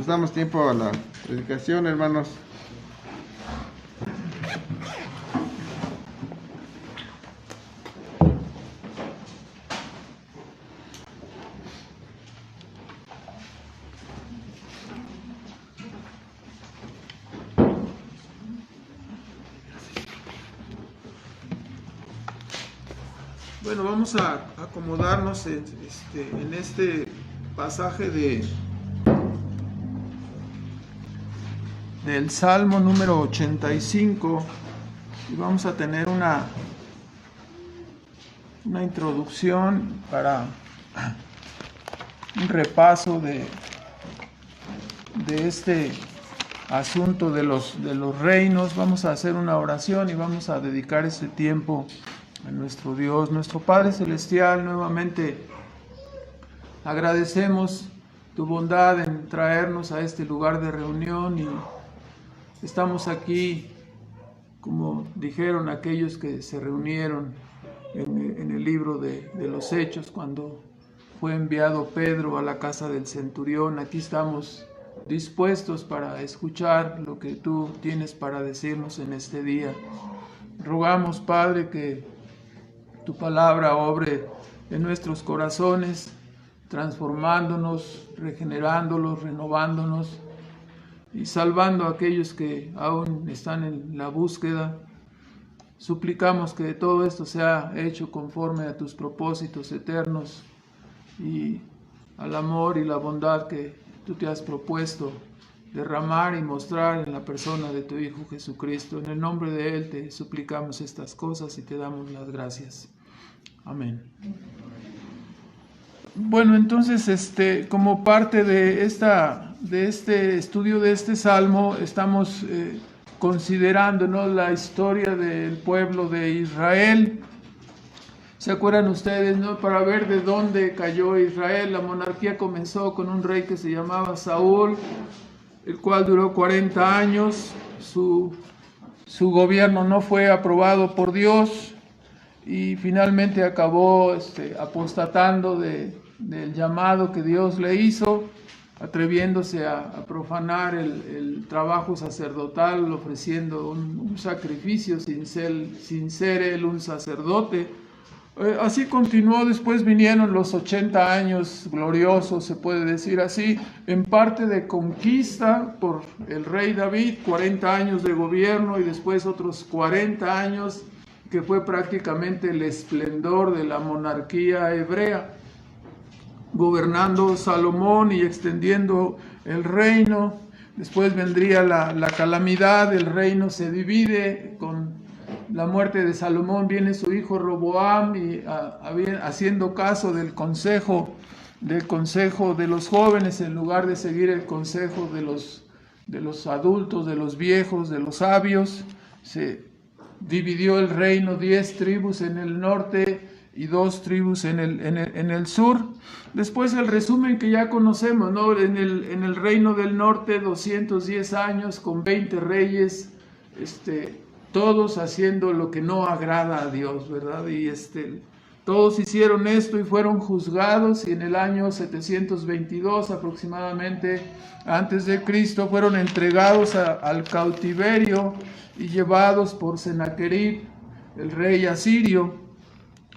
Pues damos tiempo a la predicación, hermanos. Bueno, vamos a acomodarnos en este pasaje del Salmo número 85 y vamos a tener una introducción para un repaso de este asunto de los reinos. Vamos a hacer una oración y vamos a dedicar este tiempo a nuestro Dios, nuestro Padre Celestial. Nuevamente agradecemos tu bondad en traernos a este lugar de reunión y estamos aquí, como dijeron aquellos que se reunieron en el libro de los Hechos, cuando fue enviado Pedro a la casa del centurión. Aquí estamos dispuestos para escuchar lo que tú tienes para decirnos en este día. Rogamos, Padre, que tu palabra obre en nuestros corazones, transformándonos, regenerándolos, renovándonos y salvando a aquellos que aún están en la búsqueda. Suplicamos que todo esto sea hecho conforme a tus propósitos eternos y al amor y la bondad que tú te has propuesto derramar y mostrar en la persona de tu Hijo Jesucristo. En el nombre de Él te suplicamos estas cosas y te damos las gracias. Amén. Bueno, entonces, como parte de este estudio de este salmo, estamos considerando, ¿no?, la historia del pueblo de Israel. ¿Se acuerdan ustedes, no?, para ver de dónde cayó Israel? La monarquía comenzó con un rey que se llamaba Saúl, el cual duró 40 años. Su gobierno no fue aprobado por Dios y finalmente acabó apostatando del llamado que Dios le hizo, atreviéndose a profanar el trabajo sacerdotal, ofreciendo un sacrificio sin ser él un sacerdote. Así continuó. Después vinieron los 80 años gloriosos, se puede decir así, en parte de conquista por el rey David, 40 años de gobierno y después otros 40 años que fue prácticamente el esplendor de la monarquía hebrea, gobernando Salomón y extendiendo el reino. Después vendría la calamidad, el reino se divide. Con la muerte de Salomón viene su hijo Roboam y haciendo caso del consejo de los jóvenes en lugar de seguir el consejo de los adultos, de los viejos, de los sabios, se dividió el reino, 10 tribus en el norte y 2 tribus en el sur. Después el resumen que ya conocemos, ¿no? En el reino del norte 210 años con 20 reyes, todos haciendo lo que no agrada a Dios, ¿verdad? Y todos hicieron esto y fueron juzgados, y en el año 722 aproximadamente antes de Cristo fueron entregados al cautiverio y llevados por Sennacherib, el rey asirio.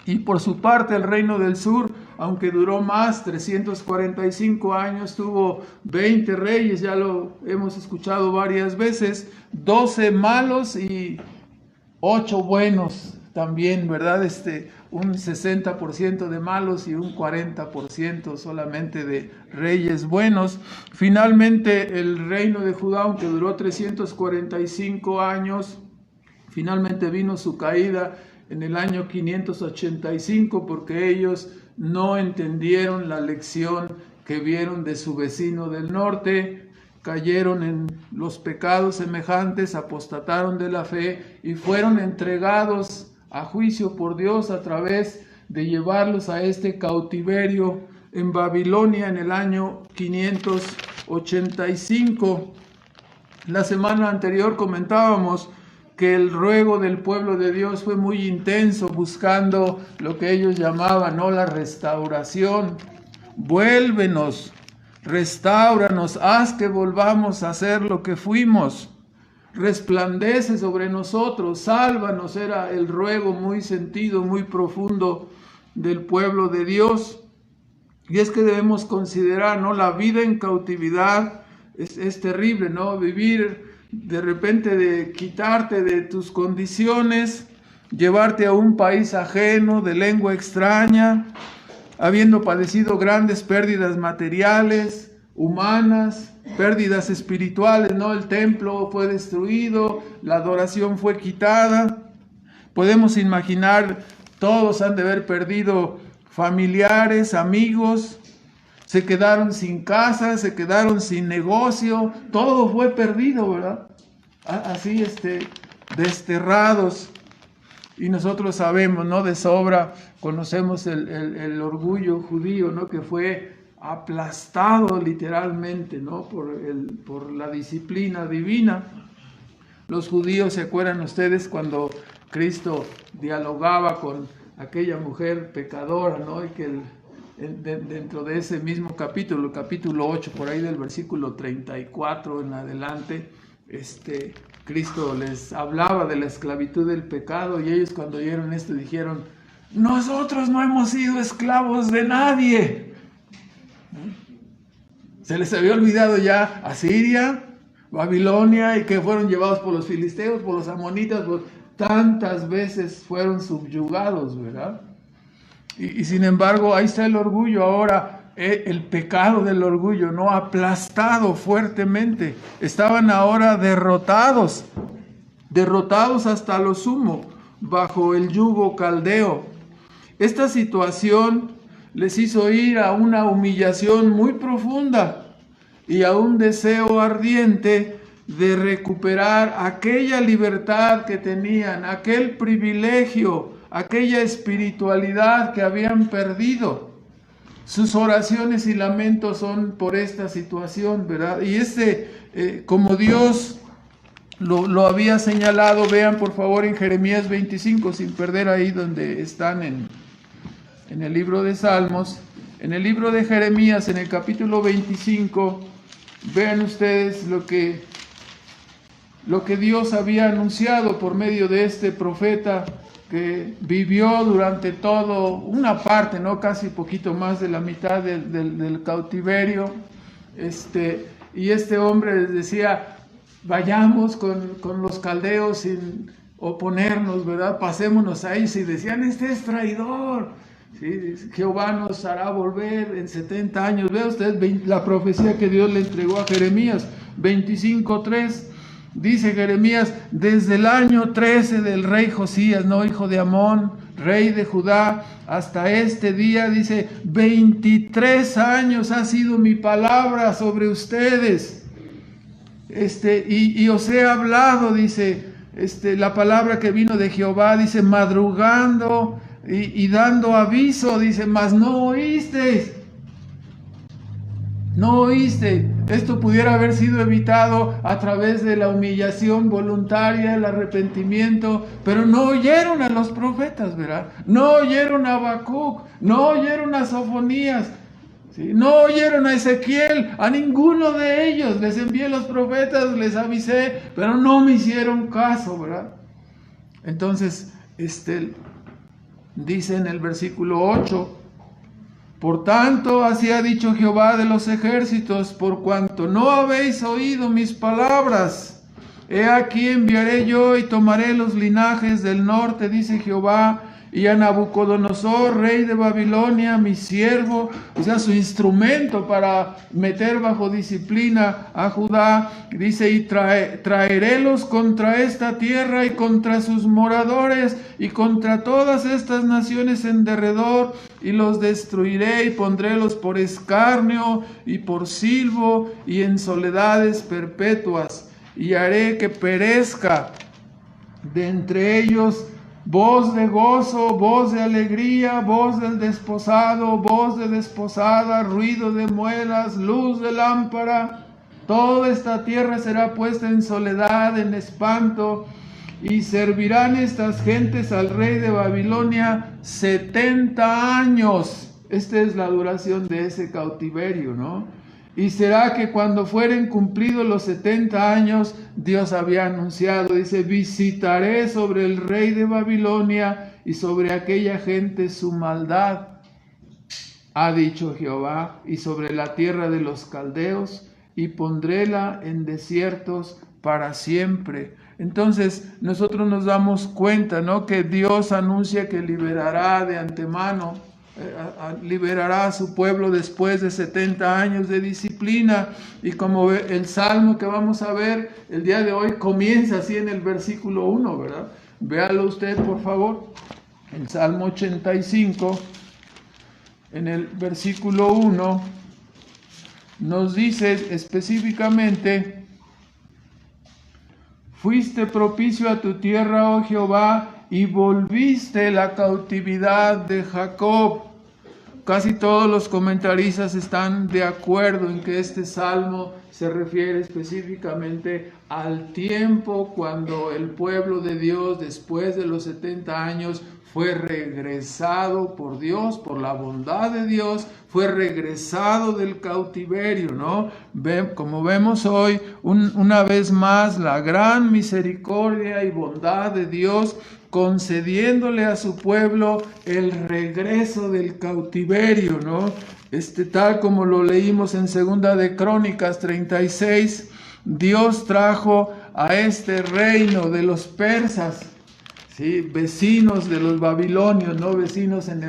Y por su parte el reino del sur, aunque duró más, 345 años, tuvo 20 reyes, ya lo hemos escuchado varias veces, 12 malos y 8 buenos también, ¿verdad? Un 60% de malos y un 40% solamente de reyes buenos. Finalmente el reino de Judá, aunque duró 345 años, finalmente vino su caída en el año 585 porque ellos no entendieron la lección que vieron de su vecino del norte, cayeron en los pecados semejantes, apostataron de la fe y fueron entregados a juicio por Dios a través de llevarlos a este cautiverio en Babilonia en el año 585. La semana anterior comentábamos que el ruego del pueblo de Dios fue muy intenso, buscando lo que ellos llamaban, ¿no?, la restauración. Vuélvenos, Restáuranos, haz que volvamos a ser lo que fuimos. Resplandece sobre nosotros, sálvanos, era el ruego muy sentido, muy profundo del pueblo de Dios. Y es que debemos considerar, ¿no? La vida en cautividad es terrible, ¿no? Vivir de repente, de quitarte de tus condiciones, llevarte a un país ajeno, de lengua extraña, habiendo padecido grandes pérdidas materiales, humanas, pérdidas espirituales, ¿no? El templo fue destruido, la adoración fue quitada. Podemos imaginar, todos han de haber perdido familiares, amigos, se quedaron sin casa, se quedaron sin negocio, todo fue perdido, ¿verdad? Así, desterrados. Y nosotros sabemos, ¿no? De sobra, conocemos el orgullo judío, ¿no? Que fue aplastado literalmente, ¿no? Por la disciplina divina. Los judíos, ¿se acuerdan ustedes cuando Cristo dialogaba con aquella mujer pecadora, ¿no? Y que dentro de ese mismo capítulo, capítulo 8, por ahí del versículo 34 en adelante, Cristo les hablaba de la esclavitud del pecado, y ellos cuando oyeron esto dijeron: nosotros no hemos sido esclavos de nadie. Se les había olvidado ya Asiria, Babilonia, y que fueron llevados por los filisteos, por los amonitas, tantas veces fueron subyugados, ¿verdad? Y sin embargo, ahí está el orgullo ahora, el pecado del orgullo, ¿no? Aplastado fuertemente. Estaban ahora derrotados hasta lo sumo, bajo el yugo caldeo. Esta situación les hizo ir a una humillación muy profunda y a un deseo ardiente de recuperar aquella libertad que tenían, aquel privilegio, aquella espiritualidad que habían perdido. Sus oraciones y lamentos son por esta situación, ¿verdad? Y como Dios lo había señalado, vean por favor en Jeremías 25, sin perder ahí donde están en el libro de Salmos, en el libro de Jeremías, en el capítulo 25, vean ustedes lo que Dios había anunciado por medio de este profeta que vivió durante una parte, ¿no? Casi poquito más de la mitad del cautiverio. Y este hombre les decía: vayamos con los caldeos sin oponernos, ¿verdad? Pasémonos ahí. Si decían: este es traidor, ¿sí? Jehová nos hará volver en 70 años. Vea usted la profecía que Dios le entregó a Jeremías, 25:3. Dice Jeremías: desde el año 13 del rey Josías, no hijo de Amón, rey de Judá, hasta este día, dice, 23 años ha sido mi palabra sobre ustedes. Y os he hablado, dice, la palabra que vino de Jehová, dice, madrugando y dando aviso, dice, mas no oísteis. No oíste. Esto pudiera haber sido evitado a través de la humillación voluntaria, el arrepentimiento, pero no oyeron a los profetas, ¿verdad? No oyeron a Habacuc, no oyeron a Sofonías, ¿sí? No oyeron a Ezequiel, a ninguno de ellos. Les envié los profetas, les avisé, pero no me hicieron caso, ¿verdad? Entonces, dice en el versículo 8, por tanto, así ha dicho Jehová de los ejércitos, por cuanto no habéis oído mis palabras, he aquí enviaré yo y tomaré los linajes del norte, dice Jehová, y a Nabucodonosor, rey de Babilonia, mi siervo, o sea, su instrumento para meter bajo disciplina a Judá, dice, y traerélos contra esta tierra y contra sus moradores y contra todas estas naciones en derredor, y los destruiré y pondrélos por escarnio y por silbo y en soledades perpetuas, y haré que perezca de entre ellos voz de gozo, voz de alegría, voz del desposado, voz de desposada, ruido de muelas, luz de lámpara. Toda esta tierra será puesta en soledad, en espanto, y servirán estas gentes al rey de Babilonia 70 años. Esta es la duración de ese cautiverio, ¿no? Y será que cuando fueren cumplidos los 70 años, Dios había anunciado, dice, visitaré sobre el rey de Babilonia y sobre aquella gente su maldad, ha dicho Jehová, y sobre la tierra de los caldeos, y pondréla en desiertos para siempre. Entonces nosotros nos damos cuenta, ¿no?, que Dios anuncia que liberará de antemano, liberará a su pueblo después de 70 años de disciplina. Y como el salmo que vamos a ver el día de hoy comienza así en el versículo 1, ¿verdad? Véalo usted, por favor. El Salmo 85, en el versículo 1, nos dice específicamente: fuiste propicio a tu tierra, oh Jehová, y volviste la cautividad de Jacob. Casi todos los comentaristas están de acuerdo en que este salmo se refiere específicamente al tiempo cuando el pueblo de Dios, después de los 70 años, fue regresado por Dios, por la bondad de Dios, fue regresado del cautiverio, ¿no? Como vemos hoy, una vez más, la gran misericordia y bondad de Dios, concediéndole a su pueblo el regreso del cautiverio, ¿no? Tal como lo leímos en 2 de Crónicas 36, Dios trajo a este reino de los persas, ¿sí?, vecinos de los babilonios, ¿no?, vecinos en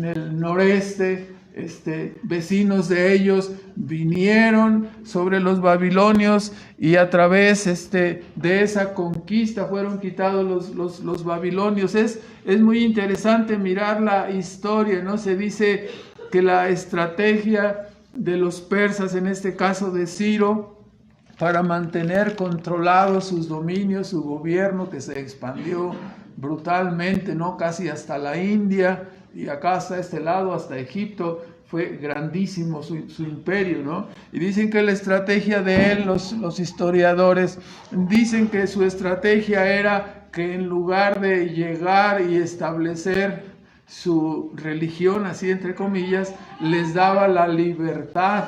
el noreste, vecinos de ellos vinieron sobre los babilonios, y a través de esa conquista fueron quitados los babilonios. Es muy interesante mirar la historia, ¿no? Se dice que la estrategia de los persas, en este caso de Ciro, para mantener controlados sus dominios, su gobierno, que se expandió brutalmente, ¿no?, casi hasta la India, y acá hasta este lado, hasta Egipto. Fue grandísimo su imperio, ¿no? Y dicen que la estrategia de él, los historiadores, dicen que su estrategia era que en lugar de llegar y establecer su religión, así entre comillas, les daba la libertad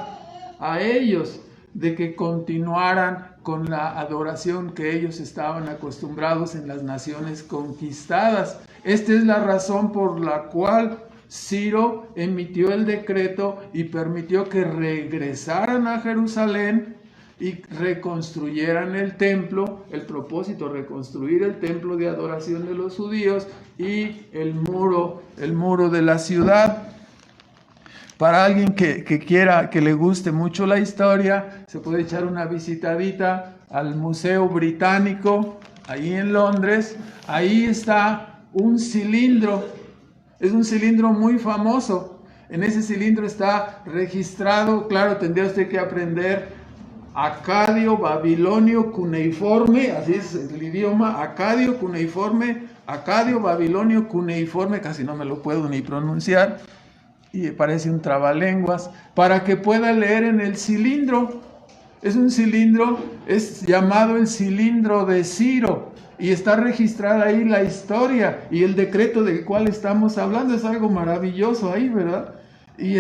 a ellos de que continuaran con la adoración que ellos estaban acostumbrados en las naciones conquistadas. Esta es la razón por la cual Ciro emitió el decreto y permitió que regresaran a Jerusalén y reconstruyeran el templo. El propósito, reconstruir el templo de adoración de los judíos y el muro de la ciudad. Para alguien que quiera, que le guste mucho la historia, se puede echar una visitadita al Museo Británico, ahí en Londres. Ahí está un cilindro, es un cilindro muy famoso. En ese cilindro está registrado, claro, tendría usted que aprender acadio, babilonio, cuneiforme, así es el idioma, acadio, cuneiforme, acadio, babilonio, cuneiforme, casi no me lo puedo ni pronunciar, y parece un trabalenguas, para que pueda leer en el cilindro. Es un cilindro, es llamado el cilindro de Ciro, y está registrada ahí la historia y el decreto del cual estamos hablando. Es algo maravilloso ahí, ¿verdad? Y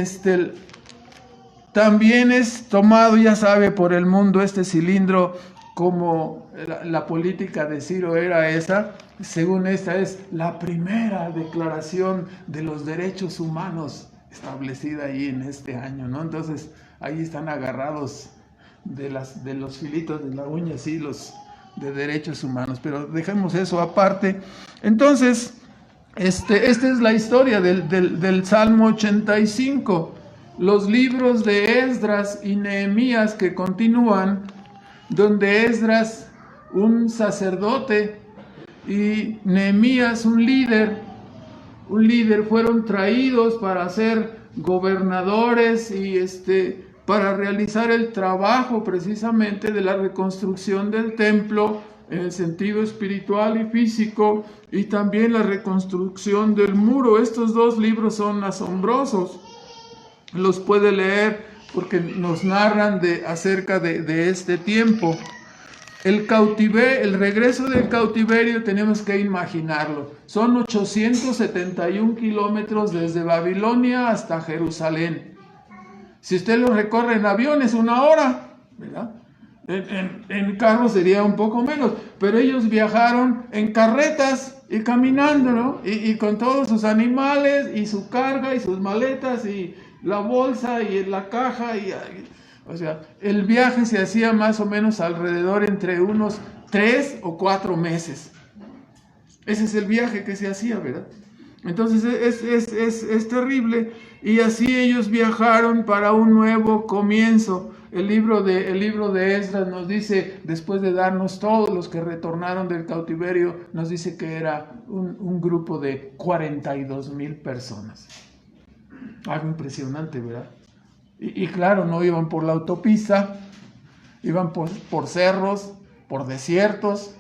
también es tomado, ya sabe, por el mundo este cilindro, como la política de Ciro era esa. Según esta es la primera declaración de los derechos humanos establecida ahí en este año, ¿no? Entonces ahí están agarrados de los filitos de la uña, sí, los de derechos humanos, pero dejemos eso aparte. Entonces, esta es la historia del Salmo 85. Los libros de Esdras y Nehemías que continúan, donde Esdras, un sacerdote, y Nehemías, un líder, fueron traídos para ser gobernadores y para realizar el trabajo precisamente de la reconstrucción del templo en el sentido espiritual y físico, y también la reconstrucción del muro. Estos dos libros son asombrosos, los puede leer porque nos narran acerca de este tiempo. El regreso del cautiverio tenemos que imaginarlo. Son 871 kilómetros desde Babilonia hasta Jerusalén. Si usted lo recorre en avión es 1 hora, ¿verdad? En carro sería un poco menos, pero ellos viajaron en carretas y caminando, ¿no? Y con todos sus animales y su carga y sus maletas y la bolsa y la caja. O sea, el viaje se hacía más o menos alrededor entre unos 3 o 4 meses. Ese es el viaje que se hacía, ¿verdad? Entonces es terrible, y así ellos viajaron para un nuevo comienzo. El libro de Esdras nos dice, después de darnos todos los que retornaron del cautiverio, nos dice que era un grupo de 42,000 personas. Algo impresionante, ¿verdad? Y claro, no iban por la autopista, iban por cerros, por desiertos,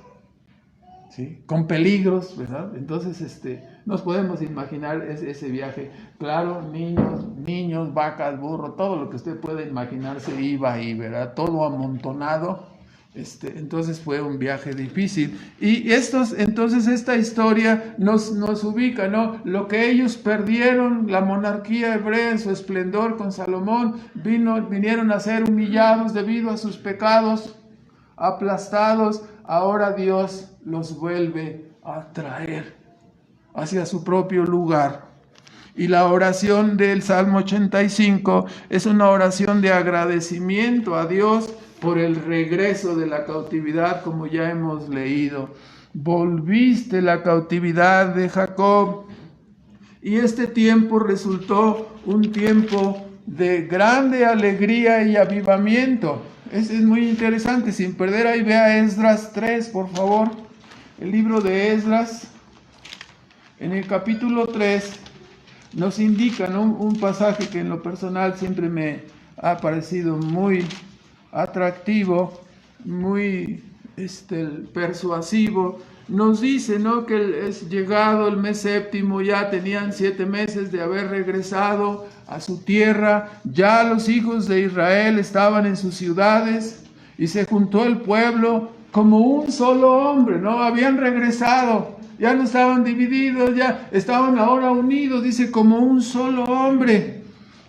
¿sí? Con peligros, ¿verdad? Entonces, nos podemos imaginar ese viaje. Claro, niños, vacas, burro, todo lo que usted puede imaginarse iba ahí, ¿verdad? Todo amontonado. Entonces fue un viaje difícil. Y entonces esta historia nos ubica, ¿no? Lo que ellos perdieron, la monarquía hebrea en su esplendor con Salomón, vinieron a ser humillados debido a sus pecados, aplastados. Ahora Dios los vuelve a traer hacia su propio lugar. Y la oración del Salmo 85 es una oración de agradecimiento a Dios por el regreso de la cautividad, como ya hemos leído. Volviste la cautividad de Jacob. Y este tiempo resultó un tiempo de grande alegría y avivamiento. Es muy interesante. Sin perder ahí, vea Esdras 3, por favor. El libro de Esdras, en el capítulo 3, nos indica, ¿no?, un pasaje que en lo personal siempre me ha parecido muy atractivo, muy persuasivo. Nos dice, ¿no?, que es llegado el mes séptimo, ya tenían 7 meses de haber regresado a su tierra, ya los hijos de Israel estaban en sus ciudades, y se juntó el pueblo como un solo hombre, ¿no? Habían regresado, ya no estaban divididos, ya estaban ahora unidos, dice, como un solo hombre.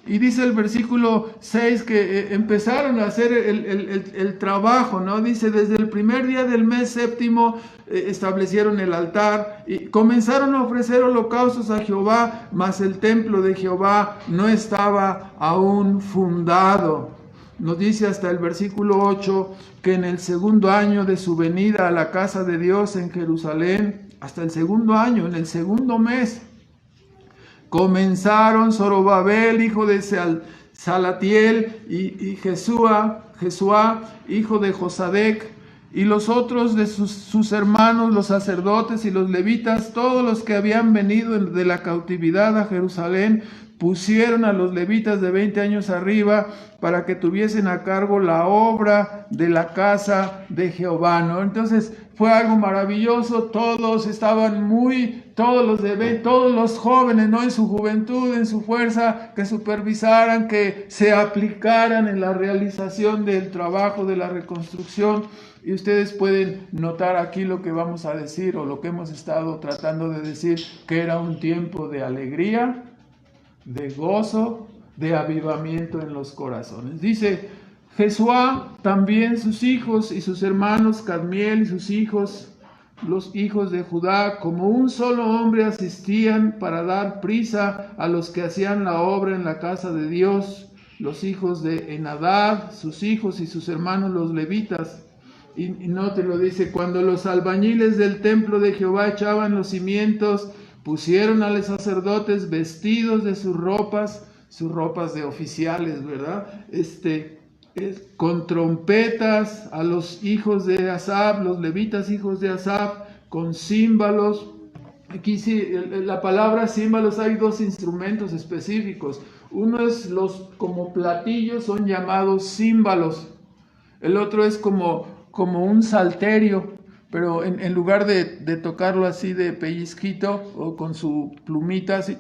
Y dice el versículo 6 que empezaron a hacer el trabajo, ¿no? Dice, desde el primer día del mes séptimo establecieron el altar y comenzaron a ofrecer holocaustos a Jehová, mas el templo de Jehová no estaba aún fundado. Nos dice hasta el versículo 8 que en el segundo año de su venida a la casa de Dios en Jerusalén, hasta el segundo año, en el segundo mes, comenzaron Zorobabel, hijo de Salatiel, y Jesúa, hijo de Josadec, y los otros de sus hermanos, los sacerdotes y los levitas, todos los que habían venido de la cautividad a Jerusalén, pusieron a los levitas de 20 años arriba para que tuviesen a cargo la obra de la casa de Jehová, ¿no? Entonces fue algo maravilloso. Todos estaban todos los jóvenes, ¿no?, en su juventud, en su fuerza, que supervisaran, que se aplicaran en la realización del trabajo de la reconstrucción. Y ustedes pueden notar aquí lo que vamos a decir, o lo que hemos estado tratando de decir, que era un tiempo de alegría, de gozo, de avivamiento en los corazones. Dice, Jesuá, también sus hijos y sus hermanos, Cadmiel y sus hijos, los hijos de Judá, como un solo hombre asistían para dar prisa a los que hacían la obra en la casa de Dios, los hijos de Enadad, sus hijos y sus hermanos los levitas. Y no te lo dice, cuando los albañiles del templo de Jehová echaban los cimientos, pusieron a los sacerdotes vestidos de sus ropas de oficiales, ¿verdad? Con trompetas, a los hijos de Asaf, los levitas hijos de Asaf, con címbalos. Aquí sí, la palabra címbalos, hay 2 instrumentos específicos. Uno es como platillos, son llamados címbalos. El otro es como un salterio, pero en lugar de tocarlo así de pellizquito o con su plumita así,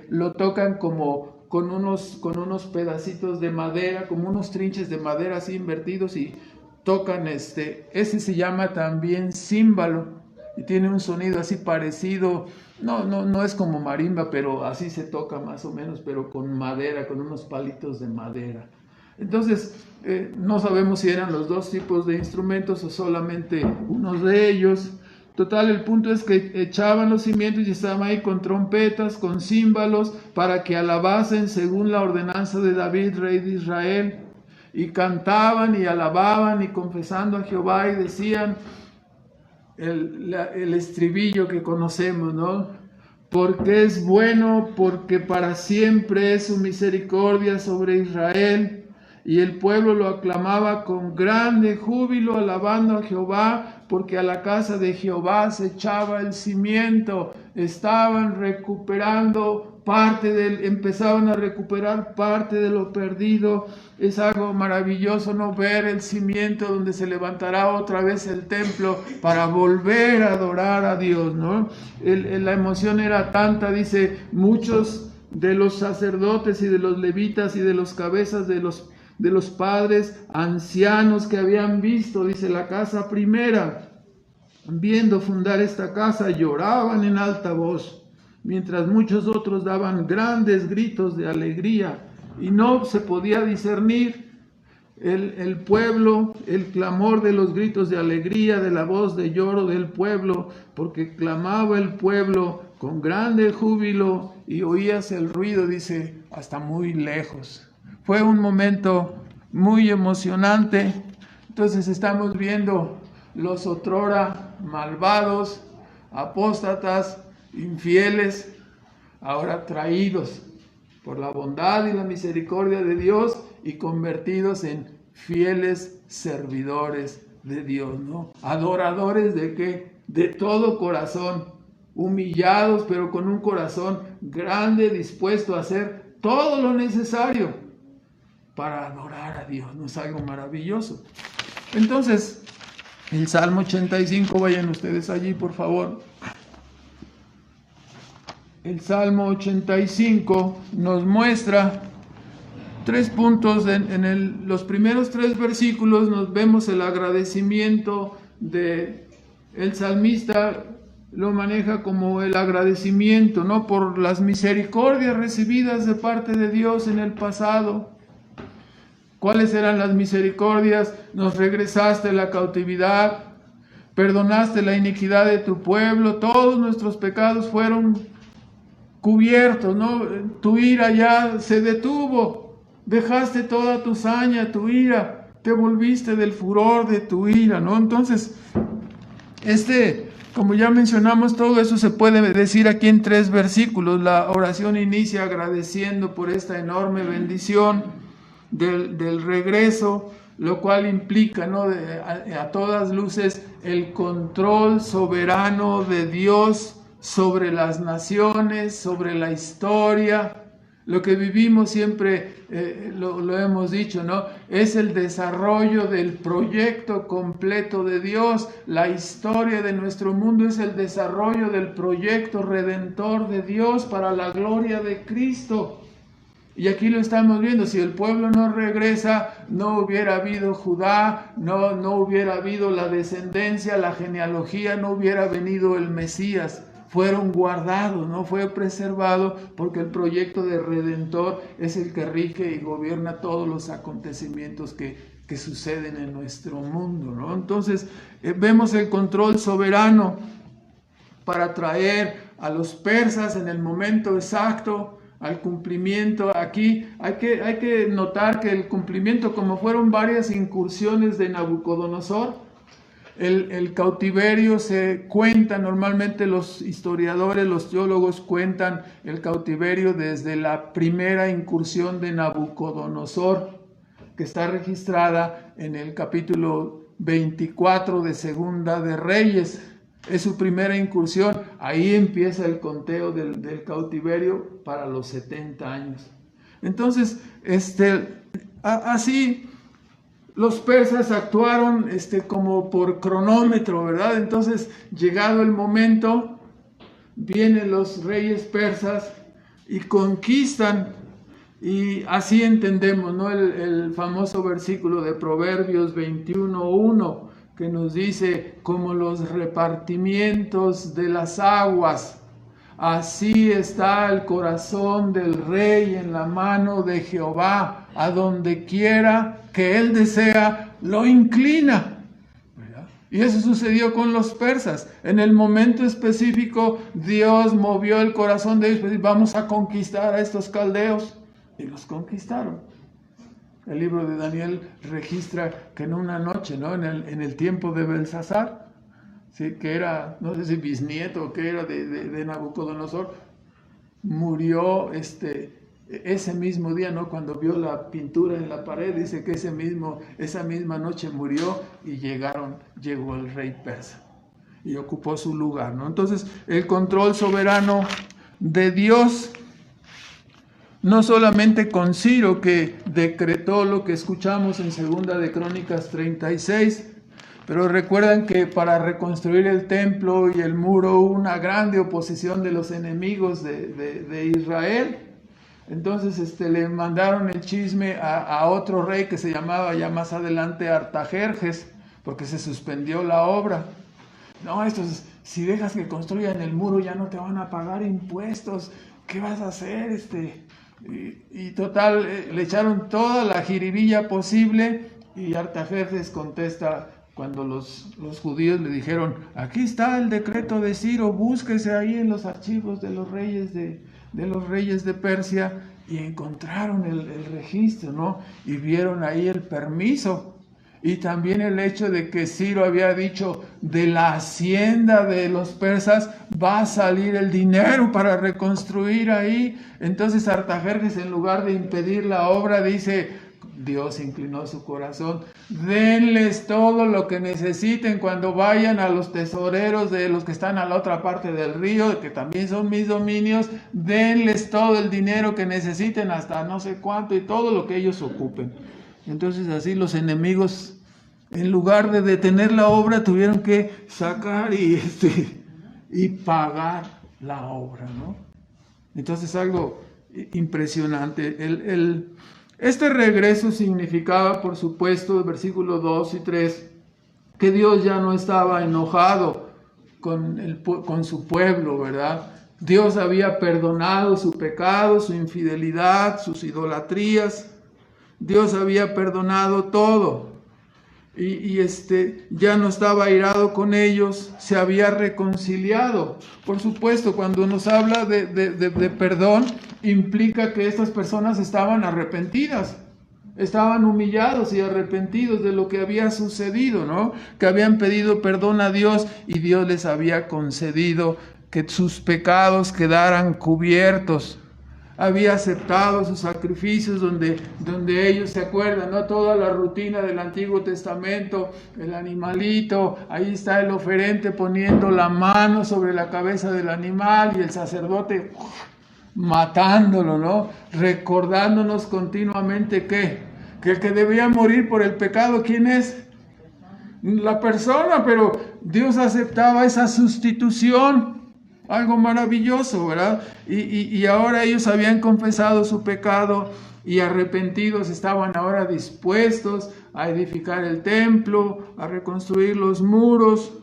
lo tocan como con unos pedacitos de madera, como unos trinches de madera así invertidos, y tocan ese se llama también címbalo. y tiene un sonido así parecido, no es como marimba, pero así se toca más o menos, pero con madera, con unos palitos de madera. Entonces, no sabemos si eran los dos tipos de instrumentos o solamente uno de ellos. Total, el punto es que echaban los cimientos y estaban ahí con trompetas, con címbalos, para que alabasen según la ordenanza de David, rey de Israel. Y cantaban y alababan y confesando a Jehová y decían el estribillo que conocemos, ¿no? Porque es bueno, porque para siempre es su misericordia sobre Israel. Y el pueblo lo aclamaba con grande júbilo, alabando a Jehová, porque a la casa de Jehová se echaba el cimiento. Estaban recuperando empezaban a recuperar parte de lo perdido. Es algo maravilloso, ¿no? Ver el cimiento donde se levantará otra vez el templo para volver a adorar a Dios, ¿no? La emoción era tanta, dice, muchos de los sacerdotes y de los levitas y de los cabezas de los padres ancianos que habían visto, dice, la casa primera, viendo fundar esta casa, lloraban en alta voz, mientras muchos otros daban grandes gritos de alegría, y no se podía discernir el pueblo, el clamor de los gritos de alegría, de la voz de lloro del pueblo, porque clamaba el pueblo con grande júbilo, y oías el ruido, dice, hasta muy lejos. Fue un momento muy emocionante. Entonces estamos viendo los otrora malvados, apóstatas, infieles, ahora traídos por la bondad y la misericordia de Dios y convertidos en fieles servidores de Dios, ¿no? Adoradores de ¿qué? De todo corazón, humillados, pero con un corazón grande, dispuesto a hacer todo lo necesario para adorar a Dios, ¿no? Es algo maravilloso. Entonces, el Salmo 85, vayan ustedes allí, por favor. El Salmo 85 nos muestra 3 puntos. Los primeros 3 versículos nos vemos el agradecimiento de el salmista. Lo maneja como el agradecimiento, ¿no? Por las misericordias recibidas de parte de Dios en el pasado. ¿Cuáles eran las misericordias? Nos regresaste de la cautividad, perdonaste la iniquidad de tu pueblo, todos nuestros pecados fueron cubiertos, ¿no? Tu ira ya se detuvo, dejaste toda tu saña, tu ira, te volviste del furor de tu ira, ¿no? Entonces, como ya mencionamos, todo eso se puede decir aquí en 3 versículos. La oración inicia agradeciendo por esta enorme bendición del regreso, lo cual implica, ¿no? A todas luces el control soberano de Dios sobre las naciones, sobre la historia. Lo que vivimos siempre, lo hemos dicho, ¿no? Es el desarrollo del proyecto completo de Dios. La historia de nuestro mundo es el desarrollo del proyecto redentor de Dios para la gloria de Cristo. Y aquí lo estamos viendo. Si el pueblo no regresa, no hubiera habido Judá, no hubiera habido la descendencia, la genealogía, no hubiera venido el Mesías. Fueron guardados, no fue preservado, porque el proyecto de Redentor es el que rige y gobierna todos los acontecimientos que suceden en nuestro mundo, ¿no? Entonces, vemos el control soberano para traer a los persas en el momento exacto al cumplimiento. Aquí hay que notar que el cumplimiento, como fueron varias incursiones de Nabucodonosor, el cautiverio se cuenta, normalmente los historiadores, los teólogos cuentan el cautiverio desde la primera incursión de Nabucodonosor, que está registrada en el capítulo 24 de Segunda de Reyes. Es su primera incursión. Ahí empieza el conteo del cautiverio para los 70 años. Entonces, así los persas actuaron como por cronómetro, ¿verdad? Entonces, llegado el momento, vienen los reyes persas y conquistan. Y así entendemos, ¿no? El famoso versículo de Proverbios 21:1. que nos dice, como los repartimientos de las aguas, así está el corazón del rey en la mano de Jehová, a donde quiera que él desea, lo inclina. Y eso sucedió con los persas. En el momento específico, Dios movió el corazón de ellos, pues, vamos a conquistar a estos caldeos. Y los conquistaron. El libro de Daniel registra que en una noche, ¿no? en el tiempo de Belsasar, ¿sí? Que era, no sé si bisnieto o que era de Nabucodonosor, murió ese mismo día, ¿no? Cuando vio la pintura en la pared, dice que esa misma noche murió y llegó el rey persa y ocupó su lugar, ¿no? Entonces, el control soberano de Dios, no solamente con Ciro, que decretó lo que escuchamos en 2 de Crónicas 36, pero recuerdan que para reconstruir el templo y el muro hubo una grande oposición de los enemigos de Israel. Entonces le mandaron el chisme a otro rey que se llamaba ya más adelante Artajerjes, porque se suspendió la obra. No, si dejas que construyan el muro ya no te van a pagar impuestos, ¿qué vas a hacer? Y total, le echaron toda la jiribilla posible y Artajerjes contesta cuando los judíos le dijeron, aquí está el decreto de Ciro, búsquese ahí en los archivos de los reyes de Persia, y encontraron el registro, ¿no? Y vieron ahí el permiso. Y también el hecho de que Ciro había dicho, de la hacienda de los persas va a salir el dinero para reconstruir ahí. Entonces Artajerjes, en lugar de impedir la obra, dice, Dios inclinó su corazón, denles todo lo que necesiten cuando vayan a los tesoreros de los que están a la otra parte del río, que también son mis dominios, denles todo el dinero que necesiten, hasta no sé cuánto, y todo lo que ellos ocupen. Entonces así los enemigos, en lugar de detener la obra, tuvieron que sacar y pagar la obra, ¿no? Entonces algo impresionante. Este regreso significaba, por supuesto, versículos 2 y 3, que Dios ya no estaba enojado con su pueblo, ¿verdad? Dios había perdonado su pecado, su infidelidad, sus idolatrías. Dios había perdonado todo. Y ya no estaba airado con ellos, se había reconciliado. Por supuesto, cuando nos habla de perdón, implica que estas personas estaban arrepentidas, estaban humillados y arrepentidos de lo que había sucedido, ¿no? Que habían pedido perdón a Dios y Dios les había concedido que sus pecados quedaran cubiertos. Había aceptado sus sacrificios donde ellos se acuerdan, ¿no? Toda la rutina del Antiguo Testamento, el animalito, ahí está el oferente poniendo la mano sobre la cabeza del animal y el sacerdote matándolo, ¿no? Recordándonos continuamente que el que debía morir por el pecado, ¿quién es? La persona, pero Dios aceptaba esa sustitución. Algo maravilloso, ¿verdad? Y ahora ellos habían confesado su pecado y arrepentidos estaban ahora dispuestos a edificar el templo, a reconstruir los muros,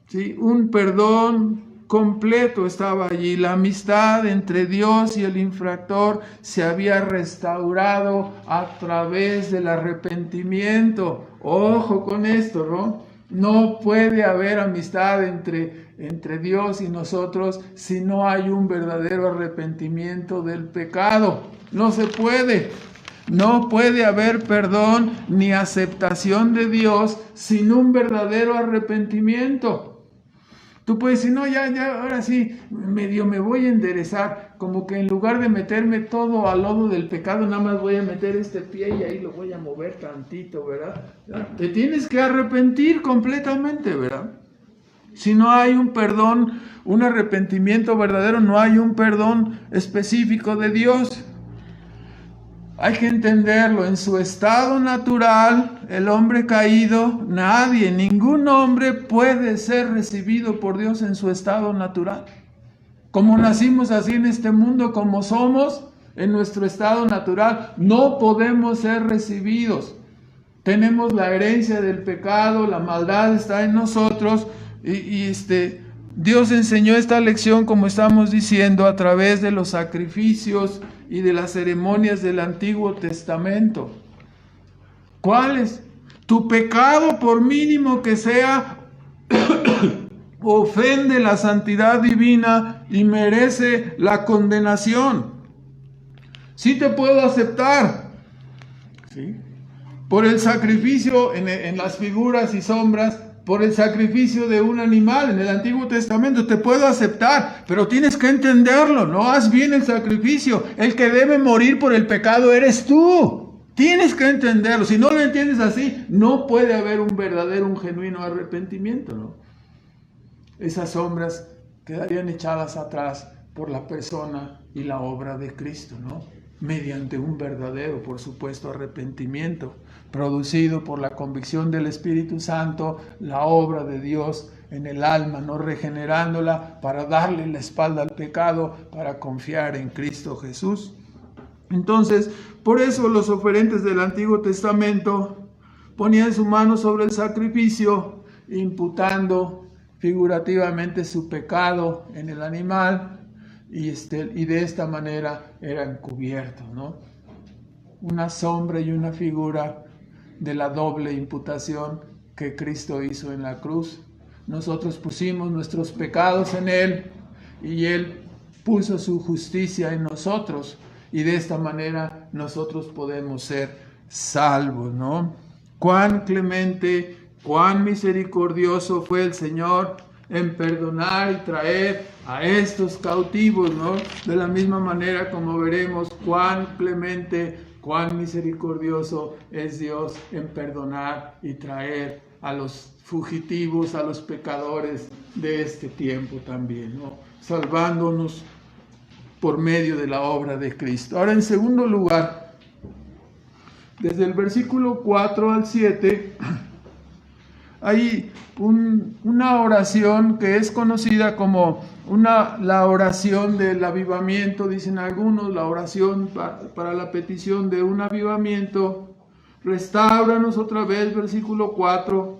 ¿sí? Un perdón completo estaba allí. La amistad entre Dios y el infractor se había restaurado a través del arrepentimiento. Ojo con esto, ¿no? No puede haber amistad entre Dios y nosotros si no hay un verdadero arrepentimiento del pecado. No se puede. No puede haber perdón ni aceptación de Dios sin un verdadero arrepentimiento. Tú puedes decir, no, ya, ahora sí, medio me voy a enderezar, como que en lugar de meterme todo al lodo del pecado, nada más voy a meter este pie y ahí lo voy a mover tantito, ¿verdad? Te tienes que arrepentir completamente, ¿verdad? Si no hay un perdón, un arrepentimiento verdadero, no hay un perdón específico de Dios. Hay que entenderlo, en su estado natural, el hombre caído, ningún hombre puede ser recibido por Dios en su estado natural. Como nacimos así en este mundo, como somos, en nuestro estado natural, no podemos ser recibidos. tenemos la herencia del pecado, la maldad está en nosotros, y Dios enseñó esta lección, como estamos diciendo, a través de los sacrificios y de las ceremonias del Antiguo Testamento. ¿Cuáles? Tu pecado, por mínimo que sea, ofende la santidad divina y merece la condenación. Sí te puedo aceptar, ¿sí?, por el sacrificio en las figuras y sombras, por el sacrificio de un animal en el Antiguo Testamento, te puedo aceptar, pero tienes que entenderlo, no haz bien el sacrificio. El que debe morir por el pecado eres tú. Tienes que entenderlo. Si no lo entiendes así, no puede haber un verdadero, un genuino arrepentimiento, ¿no? Esas sombras quedarían echadas atrás por la persona y la obra de Cristo, ¿no? Mediante un verdadero, por supuesto, arrepentimiento, producido por la convicción del Espíritu Santo, la obra de Dios en el alma, no regenerándola para darle la espalda al pecado, para confiar en Cristo Jesús. Entonces, por eso los oferentes del Antiguo Testamento ponían su mano sobre el sacrificio, imputando figurativamente su pecado en el animal, y de esta manera eran cubiertos, ¿no? Una sombra y una figura de la doble imputación que Cristo hizo en la cruz. Nosotros pusimos nuestros pecados en Él y Él puso su justicia en nosotros, y de esta manera nosotros podemos ser salvos, ¿no? Cuán clemente, cuán misericordioso fue el Señor en perdonar y traer a estos cautivos, ¿no? De la misma manera, como veremos, cuán clemente, cuán misericordioso es Dios en perdonar y traer a los fugitivos, a los pecadores de este tiempo también, ¿no? Salvándonos por medio de la obra de Cristo. Ahora, en segundo lugar, desde el versículo 4 al 7, hay una oración que es conocida como la oración del avivamiento, dicen algunos, la oración para la petición de un avivamiento. Restáuranos otra vez, versículo 4.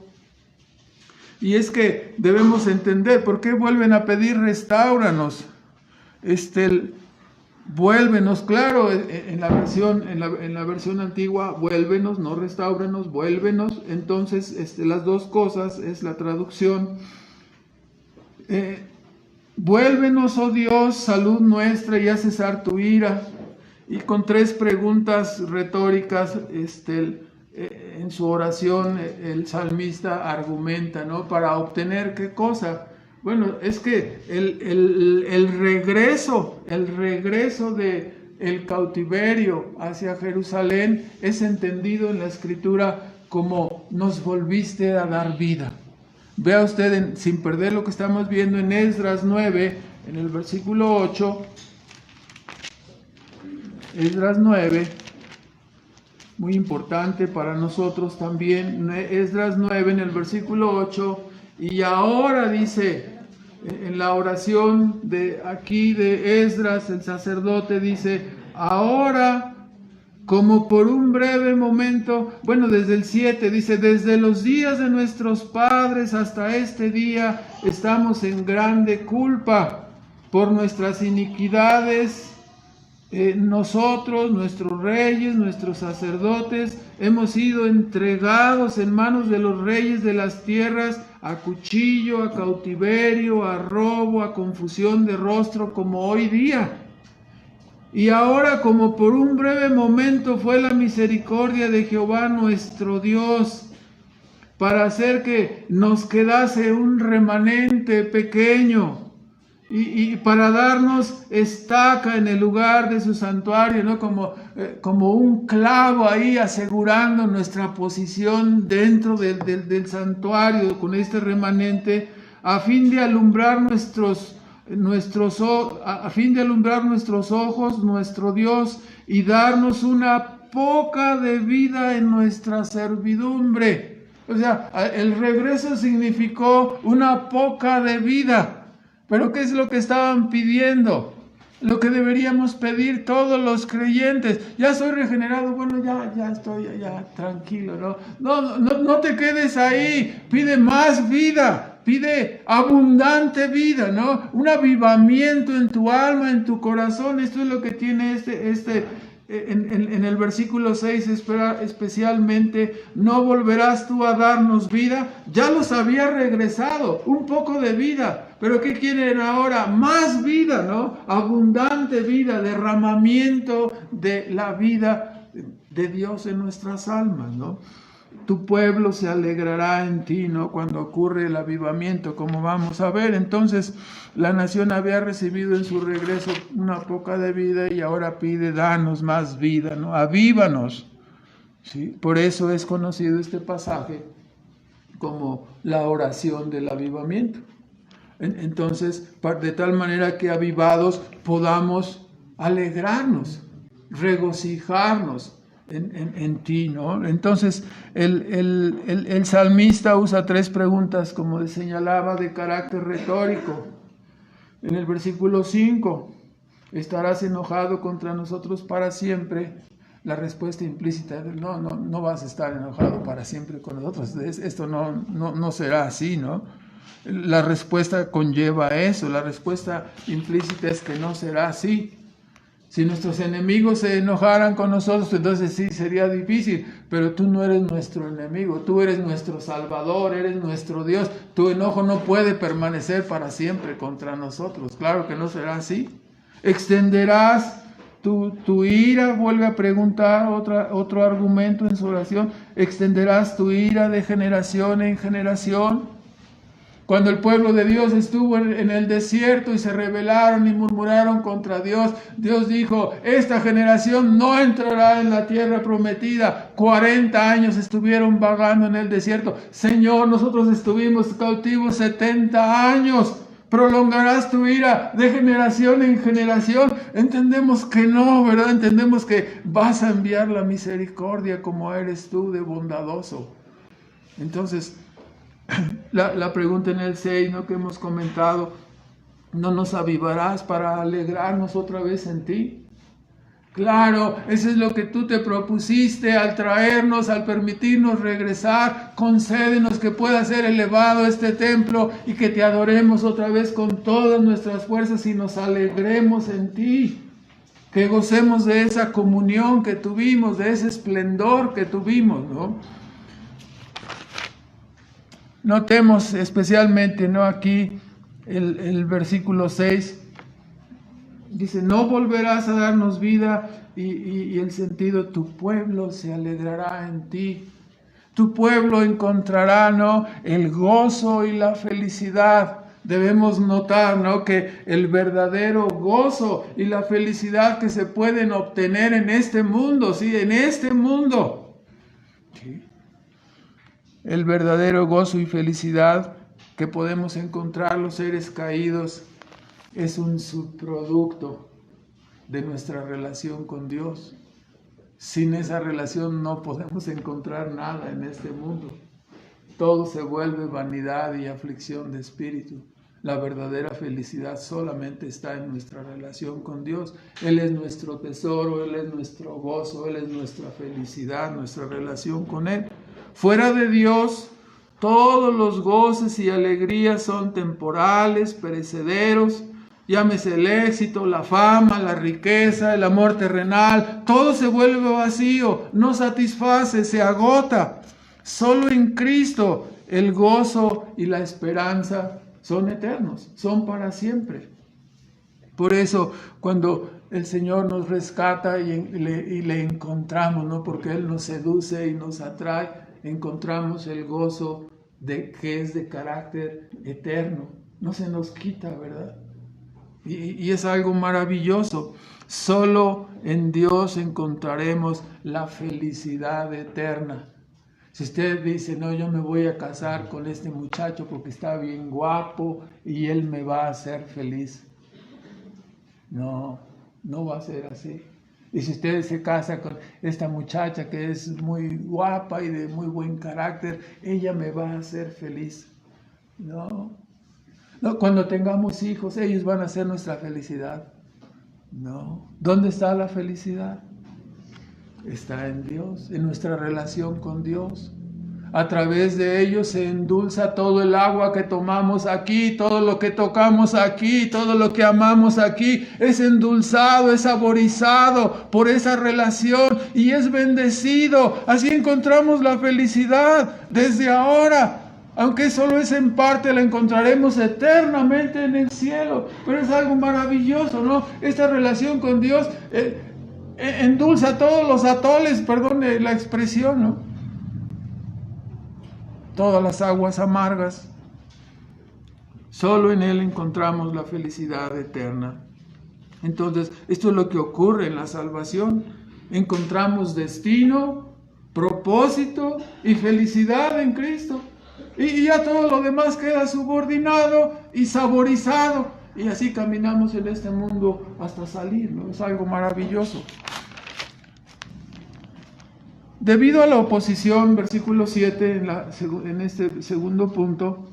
Y es que debemos entender por qué vuelven a pedir restáuranos. Vuélvenos, claro, en la versión antigua, vuélvenos, no restáuranos, vuélvenos. Entonces, las dos cosas es la traducción. Vuélvenos, oh Dios, salud nuestra, y haz cesar tu ira. Y con tres preguntas retóricas, en su oración, el salmista argumenta, ¿no? Para obtener ¿qué cosa? Bueno, es que el regreso del cautiverio hacia Jerusalén es entendido en la Escritura como nos volviste a dar vida. Vea usted, sin perder lo que estamos viendo en Esdras 9, en el versículo 8, Esdras 9, muy importante para nosotros también, Esdras 9 en el versículo 8, y ahora dice, en la oración de aquí de Esdras, el sacerdote dice, ahora, como por un breve momento, bueno, desde el 7 dice, desde los días de nuestros padres hasta este día, estamos en grande culpa por nuestras iniquidades. Nosotros, nuestros reyes, nuestros sacerdotes, hemos sido entregados en manos de los reyes de las tierras a cuchillo, a cautiverio, a robo, a confusión de rostro, como hoy día. Y ahora, como por un breve momento fue la misericordia de Jehová nuestro Dios, para hacer que nos quedase un remanente pequeño, y para darnos estaca en el lugar de su santuario, ¿no? Como un clavo ahí asegurando nuestra posición dentro del santuario con este remanente, a fin de alumbrar nuestros ojos, nuestro Dios, y darnos una poca de vida en nuestra servidumbre. O sea, el regreso significó una poca de vida. Pero ¿qué es lo que estaban pidiendo? Lo que deberíamos pedir todos los creyentes. Ya soy regenerado, bueno, ya estoy tranquilo, ¿no? No te quedes ahí, pide más vida, pide abundante vida, ¿no? Un avivamiento en tu alma, en tu corazón. Esto es lo que tiene en el versículo 6 especialmente: no volverás tú a darnos vida. Ya los había regresado, un poco de vida, pero ¿qué quieren ahora? Más vida, ¿no? Abundante vida, derramamiento de la vida de Dios en nuestras almas, ¿no? Tu pueblo se alegrará en ti, ¿no? Cuando ocurre el avivamiento, como vamos a ver. Entonces, la nación había recibido en su regreso una poca de vida y ahora pide: danos más vida, ¿no? Avívanos, ¿sí? Por eso es conocido este pasaje como la oración del avivamiento. Entonces, de tal manera que avivados podamos alegrarnos, regocijarnos en ti, ¿no? Entonces, el salmista usa 3 preguntas, como señalaba, de carácter retórico. En el versículo 5, ¿estarás enojado contra nosotros para siempre? La respuesta implícita: no vas a estar enojado para siempre con nosotros. Esto no será así, ¿no? La respuesta conlleva eso. La respuesta implícita es que no será así. Si nuestros enemigos se enojaran con nosotros, entonces sí sería difícil, pero tú no eres nuestro enemigo, tú eres nuestro Salvador, eres nuestro Dios. Tu enojo no puede permanecer para siempre contra nosotros. Claro que no será así. ¿Extenderás tu ira? Vuelve a preguntar otro argumento en su oración. ¿Extenderás tu ira de generación en generación? Cuando el pueblo de Dios estuvo en el desierto y se rebelaron y murmuraron contra Dios, Dios dijo: esta generación no entrará en la tierra prometida. 40 años estuvieron vagando en el desierto. Señor, nosotros estuvimos cautivos 70 años. ¿Prolongarás tu ira de generación en generación? Entendemos que no, ¿verdad? Entendemos que vas a enviar la misericordia como eres tú de bondadoso. Entonces, la pregunta en el 6, ¿no?, que hemos comentado: ¿no nos avivarás para alegrarnos otra vez en ti? Claro, eso es lo que tú te propusiste al traernos, al permitirnos regresar. Concédenos que pueda ser elevado este templo y que te adoremos otra vez con todas nuestras fuerzas y nos alegremos en ti. Que gocemos de esa comunión que tuvimos, de ese esplendor que tuvimos, ¿no? Notemos especialmente, ¿no?, aquí el versículo 6. Dice: no volverás a darnos vida, y el sentido: tu pueblo se alegrará en ti. Tu pueblo encontrará, ¿no?, el gozo y la felicidad. Debemos notar, ¿no?, que el verdadero gozo y la felicidad que se pueden obtener en este mundo, ¿sí? En este mundo, ¿sí? El verdadero gozo y felicidad que podemos encontrar los seres caídos es un subproducto de nuestra relación con Dios. Sin esa relación no podemos encontrar nada en este mundo. Todo se vuelve vanidad y aflicción de espíritu. La verdadera felicidad solamente está en nuestra relación con Dios. Él es nuestro tesoro, Él es nuestro gozo, Él es nuestra felicidad, nuestra relación con Él. Fuera de Dios, todos los goces y alegrías son temporales, perecederos. Llámese el éxito, la fama, la riqueza, el amor terrenal. Todo se vuelve vacío, no satisface, se agota. Solo en Cristo el gozo y la esperanza son eternos, son para siempre. Por eso, cuando el Señor nos rescata y le encontramos, ¿no?, porque Él nos seduce y nos atrae, encontramos el gozo que es de carácter eterno. No se nos quita, ¿verdad? Y es algo maravilloso. Solo en Dios encontraremos la felicidad eterna. Si usted dice: no, yo me voy a casar con este muchacho porque está bien guapo y él me va a hacer feliz. No va a ser así. Y si usted se casa con esta muchacha que es muy guapa y de muy buen carácter, ella me va a hacer feliz. No, cuando tengamos hijos, ellos van a ser nuestra felicidad. No. ¿Dónde está la felicidad? Está en Dios, en nuestra relación con Dios. A través de ello se endulza todo el agua que tomamos aquí, todo lo que tocamos aquí, todo lo que amamos aquí, es endulzado, es saborizado por esa relación y es bendecido. Así encontramos la felicidad desde ahora. Aunque solo es en parte, la encontraremos eternamente en el cielo. Pero es algo maravilloso, ¿no? Esta relación con Dios endulza todos los atoles, perdone la expresión, ¿no? Todas las aguas amargas. Solo en Él encontramos la felicidad eterna. Entonces, esto es lo que ocurre en la salvación. Encontramos destino, propósito y felicidad en Cristo. Y ya todo lo demás queda subordinado y saborizado. Y así caminamos en este mundo hasta salir, ¿no? Es algo maravilloso. Debido a la oposición, versículo 7, en este segundo punto,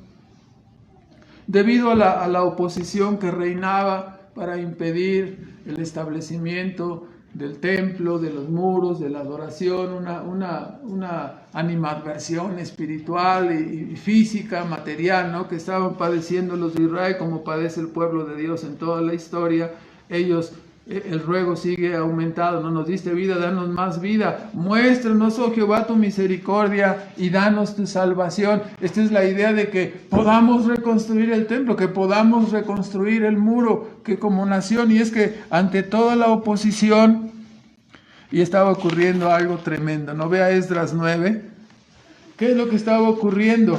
debido a la oposición que reinaba para impedir el establecimiento del templo, de los muros, de la adoración, una animadversión espiritual y física, material, ¿no? Que estaban padeciendo los de Israel, como padece el pueblo de Dios en toda la historia. Ellos, el ruego sigue aumentado, no nos diste vida, danos más vida, muéstranos, oh Jehová, tu misericordia y danos tu salvación. Esta es la idea de que podamos reconstruir el templo, que podamos reconstruir el muro, que como nación, y es que ante toda la oposición, y estaba ocurriendo algo tremendo, ¿no? Vea Esdras 9, ¿qué es lo que estaba ocurriendo?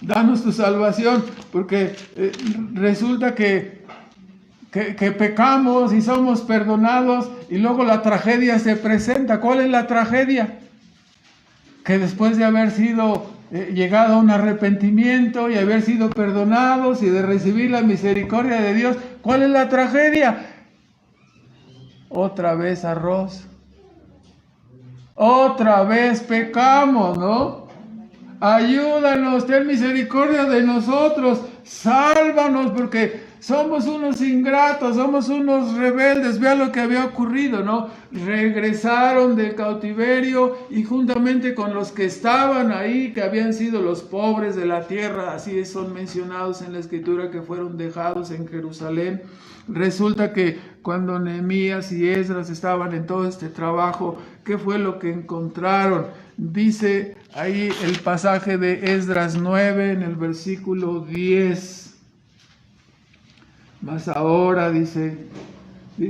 Danos tu salvación, porque resulta que pecamos y somos perdonados y luego la tragedia se presenta. ¿Cuál es la tragedia? Que después de haber sido llegado a un arrepentimiento y haber sido perdonados y de recibir la misericordia de Dios, ¿cuál es la tragedia? Otra vez arroz. Otra vez pecamos, ¿no? Ayúdanos, ten misericordia de nosotros, sálvanos porque somos unos ingratos, somos unos rebeldes. Vea lo que había ocurrido, ¿no? Regresaron del cautiverio y juntamente con los que estaban ahí, que habían sido los pobres de la tierra, así son mencionados en la escritura, que fueron dejados en Jerusalén. Resulta que cuando Nehemías y Esdras estaban en todo este trabajo, ¿qué fue lo que encontraron? Dice ahí el pasaje de Esdras 9 en el versículo 10. Mas ahora dice,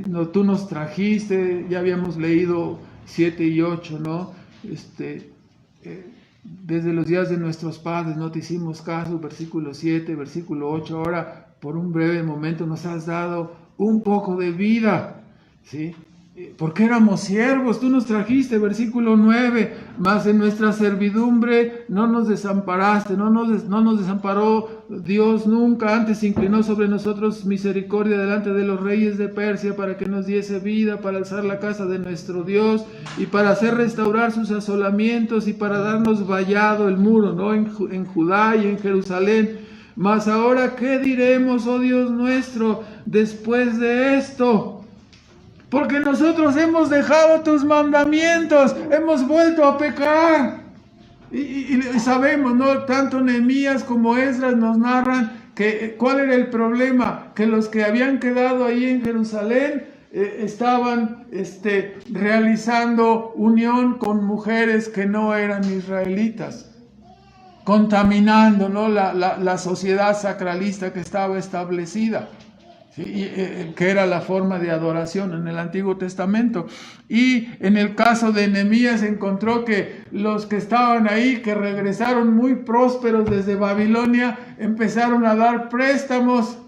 no, tú nos trajiste, ya habíamos leído 7 y 8, ¿no? Desde los días de nuestros padres no te hicimos caso, versículo 7, versículo 8, ahora por un breve momento nos has dado un poco de vida, ¿sí? Porque éramos siervos, tú nos trajiste, versículo 9, mas en nuestra servidumbre no nos desamparaste, no nos desamparó Dios nunca, antes inclinó sobre nosotros misericordia delante de los reyes de Persia para que nos diese vida, para alzar la casa de nuestro Dios y para hacer restaurar sus asolamientos y para darnos vallado el muro, ¿no? En Judá y en Jerusalén. Mas ahora, ¿qué diremos, oh Dios nuestro, después de esto? Porque nosotros hemos dejado tus mandamientos, hemos vuelto a pecar. Y sabemos, ¿no? Tanto Nehemías como Esdras nos narran que cuál era el problema, que los que habían quedado ahí en Jerusalén estaban realizando unión con mujeres que no eran israelitas, contaminando, ¿no? la sociedad sacralista que estaba establecida. Sí, que era la forma de adoración en el Antiguo Testamento. Y en el caso de Nehemías encontró que los que estaban ahí, que regresaron muy prósperos desde Babilonia, empezaron a dar préstamos,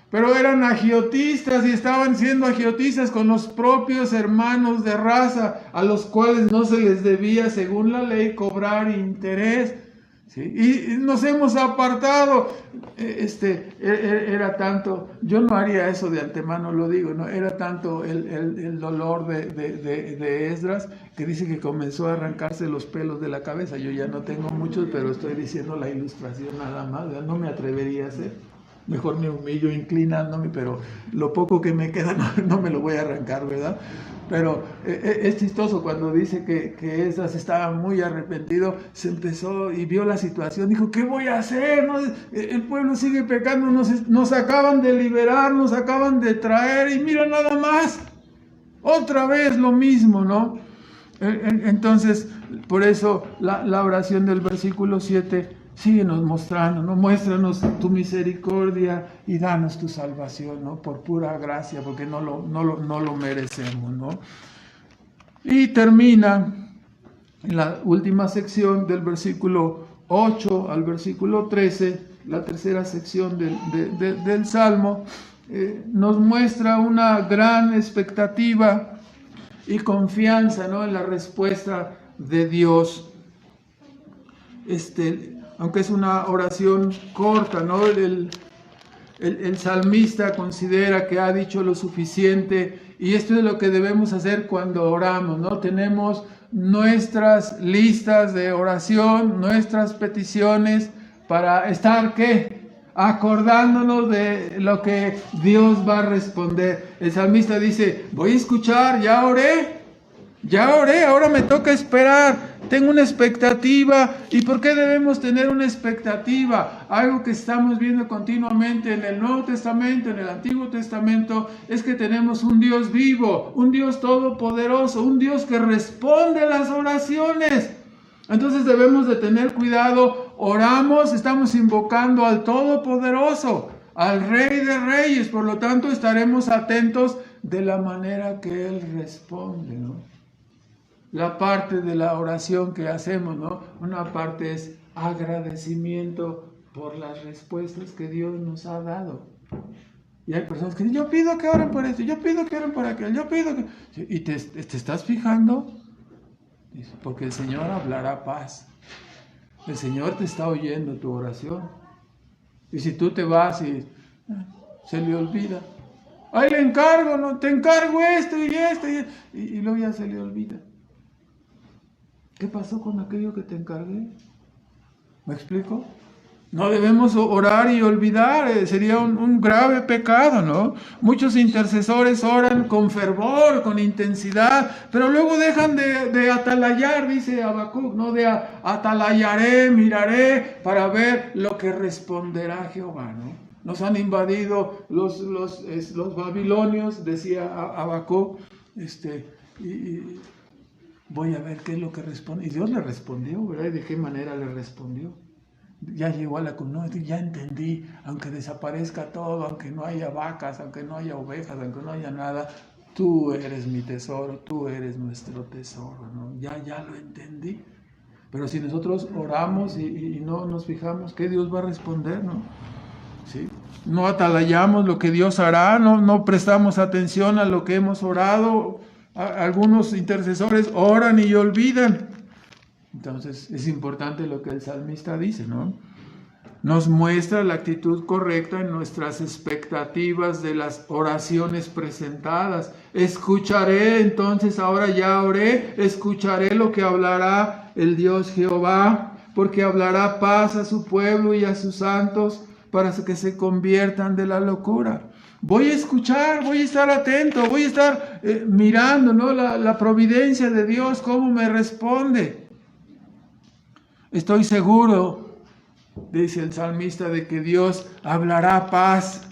pero eran agiotistas y estaban siendo agiotistas con los propios hermanos de raza, a los cuales no se les debía, según la ley, cobrar interés. ¿Sí? Y nos hemos apartado. Era tanto, yo no haría eso de antemano, lo digo, ¿no? Era tanto el dolor de Esdras, que dice que comenzó a arrancarse los pelos de la cabeza. Yo ya no tengo muchos, pero estoy diciendo la ilustración nada más, no me atrevería a hacer. mejor me humillo inclinándome, pero lo poco que me queda no me lo voy a arrancar, ¿verdad? Pero es chistoso cuando dice que Esdras estaba muy arrepentido, se empezó y vio la situación, dijo, ¿qué voy a hacer? No, el pueblo sigue pecando, nos acaban de liberar, nos acaban de traer y mira nada más, otra vez lo mismo, ¿no? Entonces, por eso la oración del versículo 7, síguenos mostrando, ¿no? Muéstranos tu misericordia y danos tu salvación, ¿no? Por pura gracia, porque no lo merecemos, ¿no? Y termina en la última sección del versículo 8 al versículo 13, la tercera sección del Salmo, nos muestra una gran expectativa y confianza, ¿no? En la respuesta de Dios. Aunque es una oración corta, ¿no? El salmista considera que ha dicho lo suficiente, y esto es lo que debemos hacer cuando oramos, ¿no? Tenemos nuestras listas de oración, nuestras peticiones para estar, ¿qué? Acordándonos de lo que Dios va a responder. El salmista dice, voy a escuchar, ya oré, ahora me toca esperar, tengo una expectativa. ¿Y por qué debemos tener una expectativa? Algo que estamos viendo continuamente en el Nuevo Testamento, en el Antiguo Testamento, es que tenemos un Dios vivo, un Dios todopoderoso, un Dios que responde a las oraciones. Entonces debemos de tener cuidado, oramos, estamos invocando al Todopoderoso, al Rey de Reyes, por lo tanto estaremos atentos de la manera que Él responde, ¿no? La parte de la oración que hacemos, ¿no? Una parte es agradecimiento por las respuestas que Dios nos ha dado. Y hay personas que dicen, yo pido que oren por esto, yo pido que oren por aquello, yo pido que... ¿Y te estás fijando? Porque el Señor hablará paz. El Señor te está oyendo tu oración. Y si tú te vas y se le olvida, ahí le encargo, ¿no? Te encargo esto y esto, y luego ya se le olvida. ¿Qué pasó con aquello que te encargué? ¿Me explico? No debemos orar y olvidar, sería un grave pecado, ¿no? Muchos intercesores oran con fervor, con intensidad, pero luego dejan de atalayar, dice Habacuc, ¿no? De atalayaré, miraré para ver lo que responderá Jehová, ¿no? Nos han invadido los babilonios, decía Habacuc, y voy a ver qué es lo que responde. Y Dios le respondió, ¿verdad? ¿Y de qué manera le respondió? Ya llegó a la no, ya entendí, aunque desaparezca todo, aunque no haya vacas, aunque no haya ovejas, aunque no haya nada, tú eres mi tesoro, tú eres nuestro tesoro, ¿no? Ya lo entendí. Pero si nosotros oramos y no nos fijamos, ¿qué Dios va a responder, no? ¿Sí? No atalayamos lo que Dios hará, no prestamos atención a lo que hemos orado. Algunos intercesores oran y olvidan. Entonces es importante lo que el salmista dice, ¿no? Nos muestra la actitud correcta en nuestras expectativas de las oraciones presentadas. Escucharé, entonces ahora ya oré, escucharé lo que hablará el Dios Jehová, porque hablará paz a su pueblo y a sus santos para que se conviertan de la locura. Voy a escuchar, voy a estar atento, voy a estar mirando, ¿no? La providencia de Dios, cómo me responde. Estoy seguro, dice el salmista, de que Dios hablará paz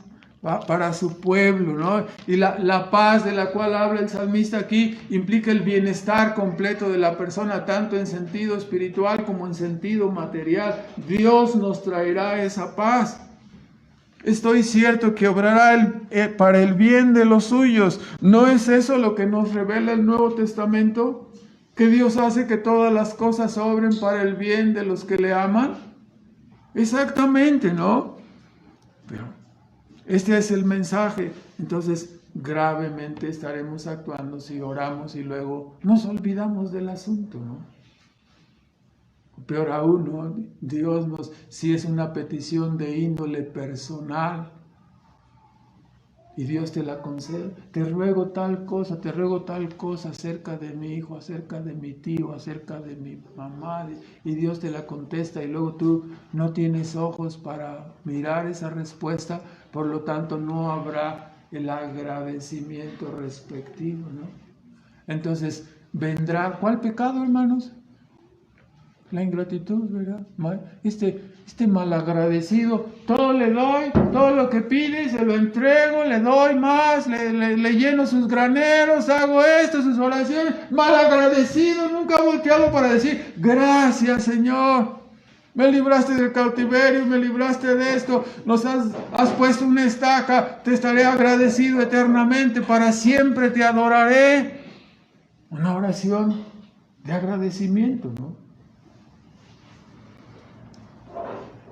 para su pueblo, ¿no? Y la paz de la cual habla el salmista aquí implica el bienestar completo de la persona, tanto en sentido espiritual como en sentido material. Dios nos traerá esa paz. Estoy cierto que obrará para el bien de los suyos. ¿No es eso lo que nos revela el Nuevo Testamento? Que Dios hace que todas las cosas obren para el bien de los que le aman. Exactamente, ¿no? Pero este es el mensaje. Entonces, gravemente estaremos actuando si oramos y luego nos olvidamos del asunto, ¿no? Peor aún, ¿no? Dios si es una petición de índole personal, y Dios te la concede. Te ruego tal cosa acerca de mi hijo, acerca de mi tío, acerca de mi mamá, y Dios te la contesta, y luego tú no tienes ojos para mirar esa respuesta, por lo tanto no habrá el agradecimiento respectivo, ¿no? Entonces vendrá, ¿cuál pecado, hermanos? La ingratitud, ¿verdad? Este malagradecido, todo le doy, todo lo que pide, se lo entrego, le doy más, le lleno sus graneros, hago esto, sus oraciones, malagradecido, nunca ha volteado para decir, gracias Señor, me libraste del cautiverio, me libraste de esto, nos has puesto una estaca, te estaré agradecido eternamente, para siempre te adoraré. Una oración de agradecimiento, ¿no?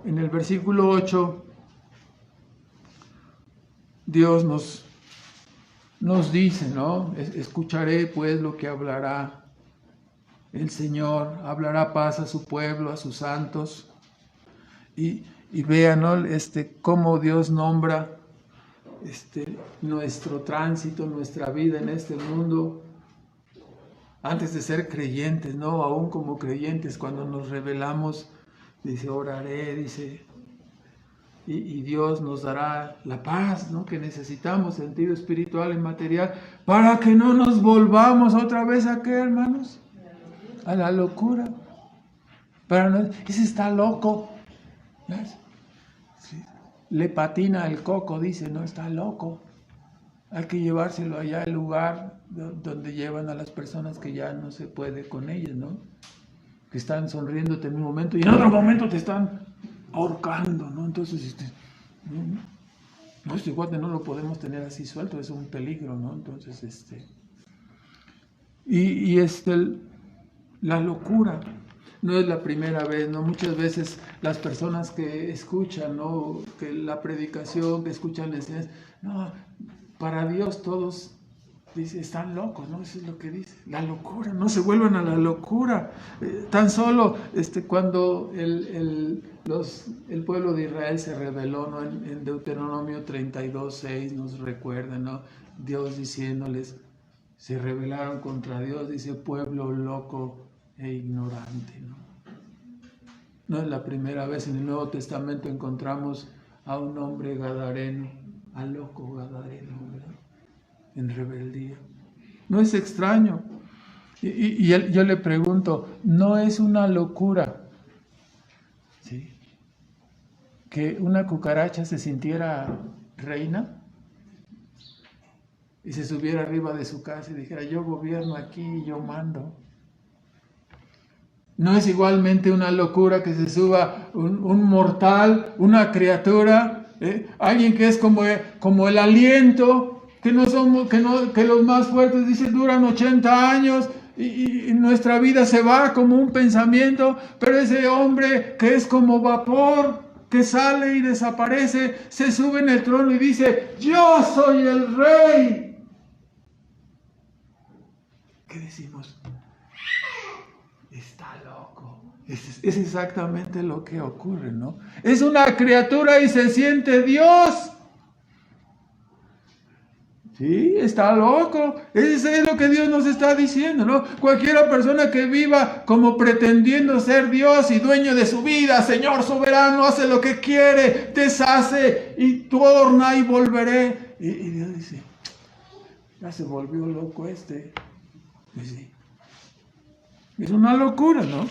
En el versículo 8, Dios nos dice, ¿no? Escucharé pues lo que hablará el Señor, hablará paz a su pueblo, a sus santos. Y vean, ¿no? Cómo Dios nombra nuestro tránsito, nuestra vida en este mundo, antes de ser creyentes, ¿no? Aún como creyentes, cuando nos rebelamos, dice, oraré, dice, y Dios nos dará la paz, ¿no? Que necesitamos, sentido espiritual y material, para que no nos volvamos otra vez a qué, hermanos, a la locura. Ese está loco, ¿ves? Sí. Le patina el coco, dice, no, está loco. Hay que llevárselo allá al lugar donde llevan a las personas que ya no se puede con ellas, ¿no? Que están sonriéndote en un momento y en otro momento te están ahorcando, ¿no? Entonces, este guate no lo podemos tener así suelto, es un peligro, ¿no? Entonces, la locura no es la primera vez, ¿no? Muchas veces las personas que escuchan, ¿no? Que la predicación, que escuchan la enseñanza, no, para Dios todos dice, están locos, ¿no? Eso es lo que dice. La locura, no se vuelvan a la locura. Tan solo cuando el pueblo de Israel se rebeló, ¿no? En Deuteronomio 32:6 nos recuerda, ¿no? Dios diciéndoles, se rebelaron contra Dios, dice, pueblo loco e ignorante, ¿no? No es la primera vez. En el Nuevo Testamento encontramos a un hombre gadareno, al loco gadareno, ¿verdad? En rebeldía. No es extraño. Y yo le pregunto, ¿no es una locura, ¿sí?, que una cucaracha se sintiera reina y se subiera arriba de su casa y dijera, yo gobierno aquí y yo mando? ¿No es igualmente una locura que se suba un mortal, una criatura, alguien que es como el aliento, que los más fuertes, dice, duran 80 años y nuestra vida se va como un pensamiento, pero ese hombre que es como vapor, que sale y desaparece, se sube en el trono y dice, yo soy el rey? ¿Qué decimos? Está loco. Es exactamente lo que ocurre, ¿no? Es una criatura y se siente Dios. Sí, está loco. Eso es lo que Dios nos está diciendo, ¿no? Cualquiera persona que viva como pretendiendo ser Dios y dueño de su vida, Señor soberano, hace lo que quiere, deshace y torna y volveré. Y Dios dice, ya se volvió loco este. Pues sí. Es una locura, ¿no?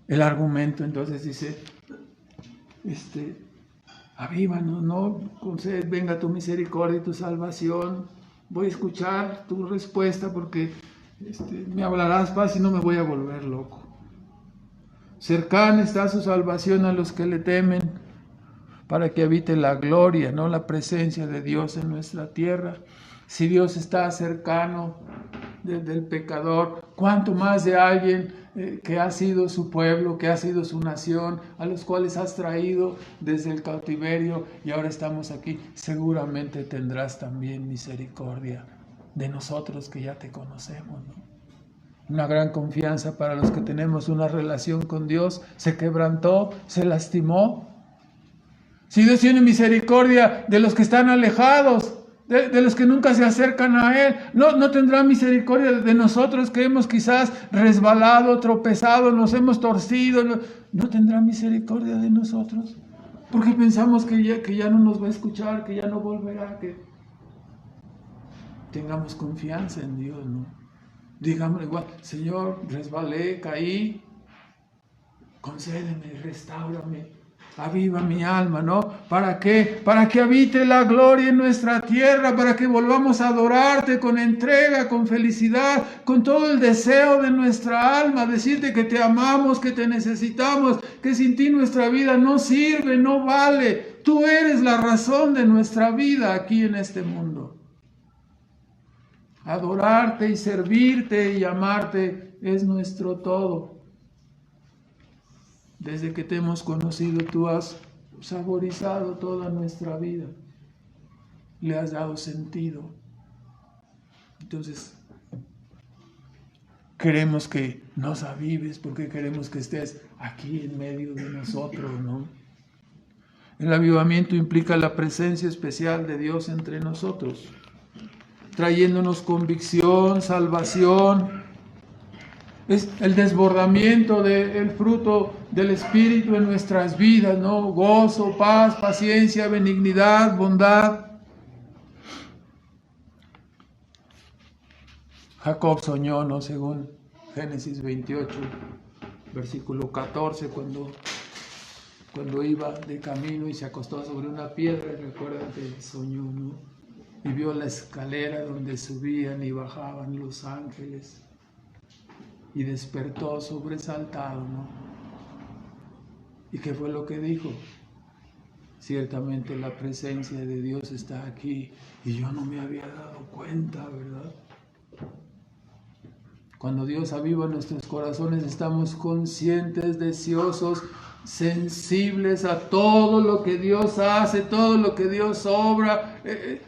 El argumento entonces dice, avívanos, ¿no? Concede, venga tu misericordia y tu salvación. Voy a escuchar tu respuesta porque me hablarás paz y no me voy a volver loco. Cercana está su salvación a los que le temen, para que habite la gloria, ¿no? La presencia de Dios en nuestra tierra. Si Dios está cercano del pecador, ¿cuánto más de alguien que ha sido su pueblo, que ha sido su nación, a los cuales has traído desde el cautiverio y ahora estamos aquí? Seguramente tendrás también misericordia de nosotros que ya te conocemos, ¿no? Una gran confianza para los que tenemos una relación con Dios. Se quebrantó, se lastimó, Si Dios tiene misericordia de los que están alejados, de los que nunca se acercan a Él, no tendrá misericordia de nosotros que hemos quizás resbalado, tropezado, nos hemos torcido. No tendrá misericordia de nosotros. Porque pensamos que ya no nos va a escuchar, que ya no volverá, que tengamos confianza en Dios, ¿no? Digamos igual, Señor, resbalé, caí, concédeme, restáurame, aviva mi alma, ¿no? ¿Para qué? Para que habite la gloria en nuestra tierra, para que volvamos a adorarte con entrega, con felicidad, con todo el deseo de nuestra alma, decirte que te amamos, que te necesitamos, que sin ti nuestra vida no sirve, no vale. Tú eres la razón de nuestra vida aquí en este mundo. Adorarte y servirte y amarte es nuestro todo. Desde que te hemos conocido, tú has saborizado toda nuestra vida. Le has dado sentido. Entonces, queremos que nos avives porque queremos que estés aquí en medio de nosotros, ¿no? El avivamiento implica la presencia especial de Dios entre nosotros, trayéndonos convicción, salvación. Es el desbordamiento del fruto del Espíritu en nuestras vidas, ¿no? Gozo, paz, paciencia, benignidad, bondad. Jacob soñó, ¿no? Según Génesis 28, versículo 14, cuando iba de camino y se acostó sobre una piedra, recuerda que soñó, ¿no? Y vio la escalera donde subían y bajaban los ángeles. Y despertó sobresaltado, ¿no? ¿Y qué fue lo que dijo? Ciertamente la presencia de Dios está aquí y yo no me había dado cuenta, ¿verdad? Cuando Dios aviva nuestros corazones, estamos conscientes, deseosos, sensibles a todo lo que Dios hace, todo lo que Dios obra.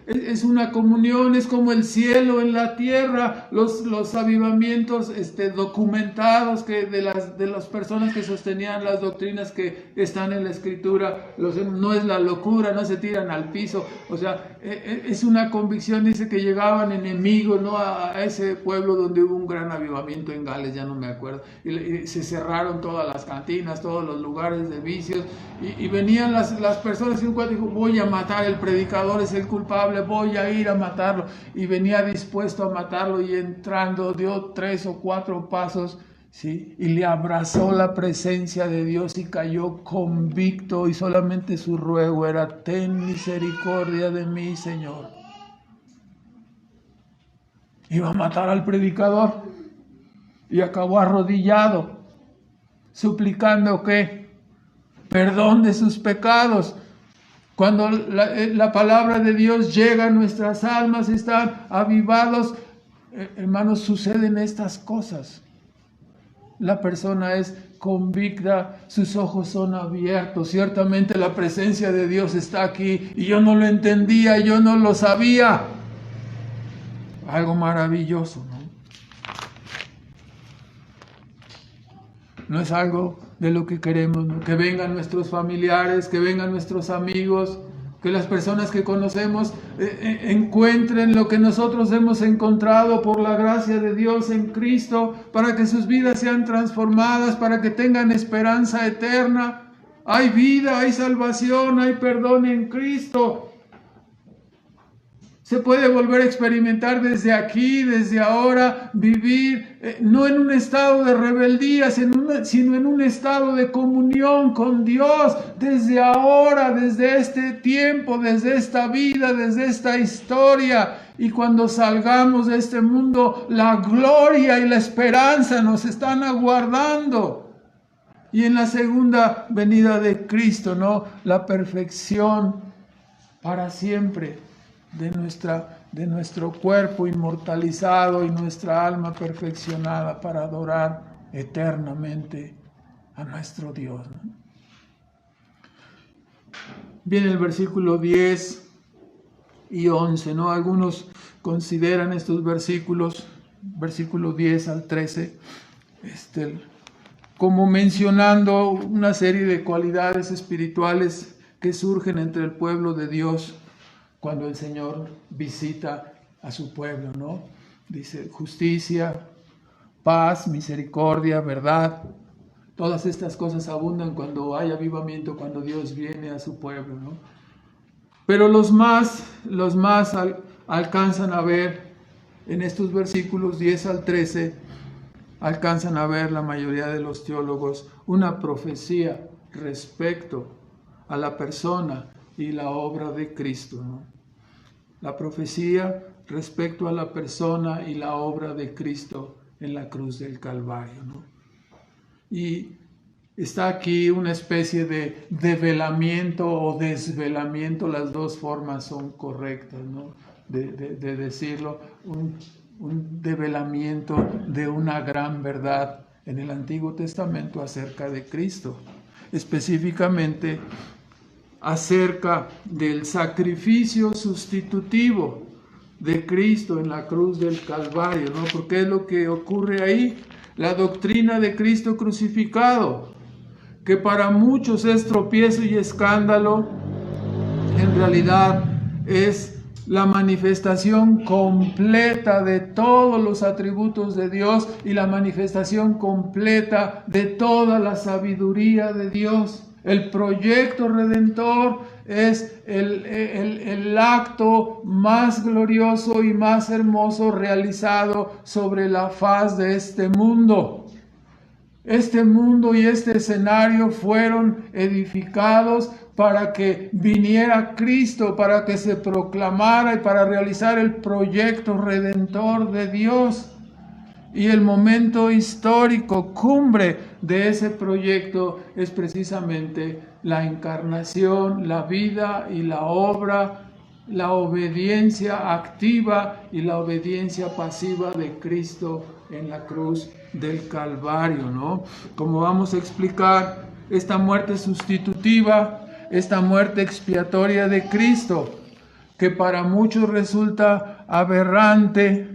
Es una comunión, es como el cielo en la tierra. Los avivamientos documentados de las personas que sostenían las doctrinas que están en la Escritura, no es la locura, no se tiran al piso. O sea, es una convicción. Dice que llegaban enemigos, ¿no? a ese pueblo donde hubo un gran avivamiento en Gales, ya no me acuerdo, y se cerraron todas las cantinas, todos los lugares de vicios, y venían las personas y un cuate dijo, voy a matar, el predicador es el culpable, voy a ir a matarlo, y venía dispuesto a matarlo, y entrando dio 3 o 4 pasos, ¿sí? Y le abrazó la presencia de Dios y cayó convicto, y solamente su ruego era, ten misericordia de mí, Señor. Iba a matar al predicador y acabó arrodillado, suplicando ¿qué? Perdón de sus pecados. Cuando la palabra de Dios llega a nuestras almas, están avivados, hermanos, suceden estas cosas. La persona es convicta, sus ojos son abiertos. Ciertamente la presencia de Dios está aquí y yo no lo entendía, yo no lo sabía. Algo maravilloso, ¿no? No es algo de lo que queremos, ¿no? Que vengan nuestros familiares, que vengan nuestros amigos, que las personas que conocemos encuentren lo que nosotros hemos encontrado por la gracia de Dios en Cristo, para que sus vidas sean transformadas, para que tengan esperanza eterna. Hay vida, hay salvación, hay perdón en Cristo. Se puede volver a experimentar desde aquí, desde ahora, vivir no en un estado de rebeldía, sino en un estado de comunión con Dios, desde ahora, desde este tiempo, desde esta vida, desde esta historia. Y cuando salgamos de este mundo, la gloria y la esperanza nos están aguardando. Y en la segunda venida de Cristo, ¿no? La perfección para siempre de nuestro cuerpo inmortalizado y nuestra alma perfeccionada para adorar eternamente a nuestro Dios, ¿no? Viene el versículo 10 y 11, ¿no? Algunos consideran estos versículos, versículo 10 al 13, como mencionando una serie de cualidades espirituales que surgen entre el pueblo de Dios cuando el Señor visita a su pueblo, ¿no? Dice justicia, paz, misericordia, verdad. Todas estas cosas abundan cuando hay avivamiento, cuando Dios viene a su pueblo, ¿no? Pero los más alcanzan a ver en estos versículos 10 al 13, alcanzan a ver la mayoría de los teólogos una profecía respecto a la persona y la obra de Cristo, ¿no? La profecía respecto a la persona y la obra de Cristo en la cruz del Calvario, ¿no? Y está aquí una especie de develamiento o desvelamiento, las dos formas son correctas, ¿no? De decirlo, un develamiento de una gran verdad en el Antiguo Testamento acerca de Cristo, específicamente acerca del sacrificio sustitutivo de Cristo en la cruz del Calvario, ¿no? Porque es lo que ocurre ahí, la doctrina de Cristo crucificado, que para muchos es tropiezo y escándalo, en realidad es la manifestación completa de todos los atributos de Dios y la manifestación completa de toda la sabiduría de Dios. El proyecto redentor es el acto más glorioso y más hermoso realizado sobre la faz de este mundo. Este mundo y este escenario fueron edificados para que viniera Cristo, para que se proclamara y para realizar el proyecto redentor de Dios. Y el momento histórico cumbre de ese proyecto es precisamente la encarnación, la vida y la obra, la obediencia activa y la obediencia pasiva de Cristo en la cruz del Calvario, ¿no? Como vamos a explicar, esta muerte sustitutiva, esta muerte expiatoria de Cristo, que para muchos resulta aberrante,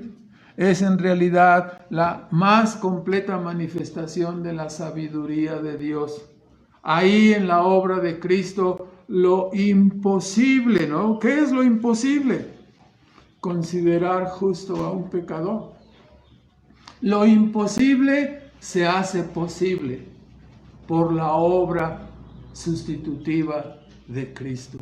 es en realidad la más completa manifestación de la sabiduría de Dios. Ahí en la obra de Cristo, lo imposible, ¿no? ¿Qué es lo imposible? Considerar justo a un pecador. Lo imposible se hace posible por la obra sustitutiva de Cristo.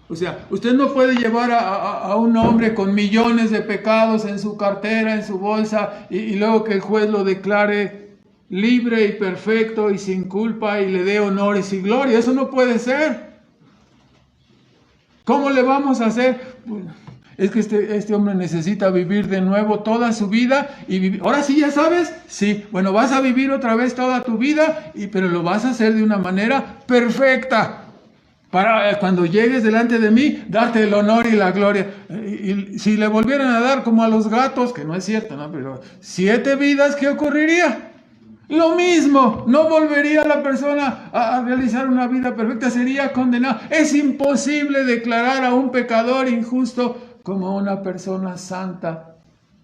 O sea, usted no puede llevar a un hombre con millones de pecados en su cartera, en su bolsa, y luego que el juez lo declare libre y perfecto y sin culpa y le dé honores y gloria. Eso no puede ser. ¿Cómo le vamos a hacer? Es que este hombre necesita vivir de nuevo toda su vida y vivir. Ahora sí, ¿ya sabes? Sí. Bueno, vas a vivir otra vez toda tu vida, pero lo vas a hacer de una manera perfecta. Para cuando llegues delante de mí, darte el honor y la gloria. Y si le volvieran a dar como a los gatos, que no es cierto, ¿no? Pero 7 vidas, ¿qué ocurriría? Lo mismo, no volvería la persona a realizar una vida perfecta, sería condenado. Es imposible declarar a un pecador injusto como una persona santa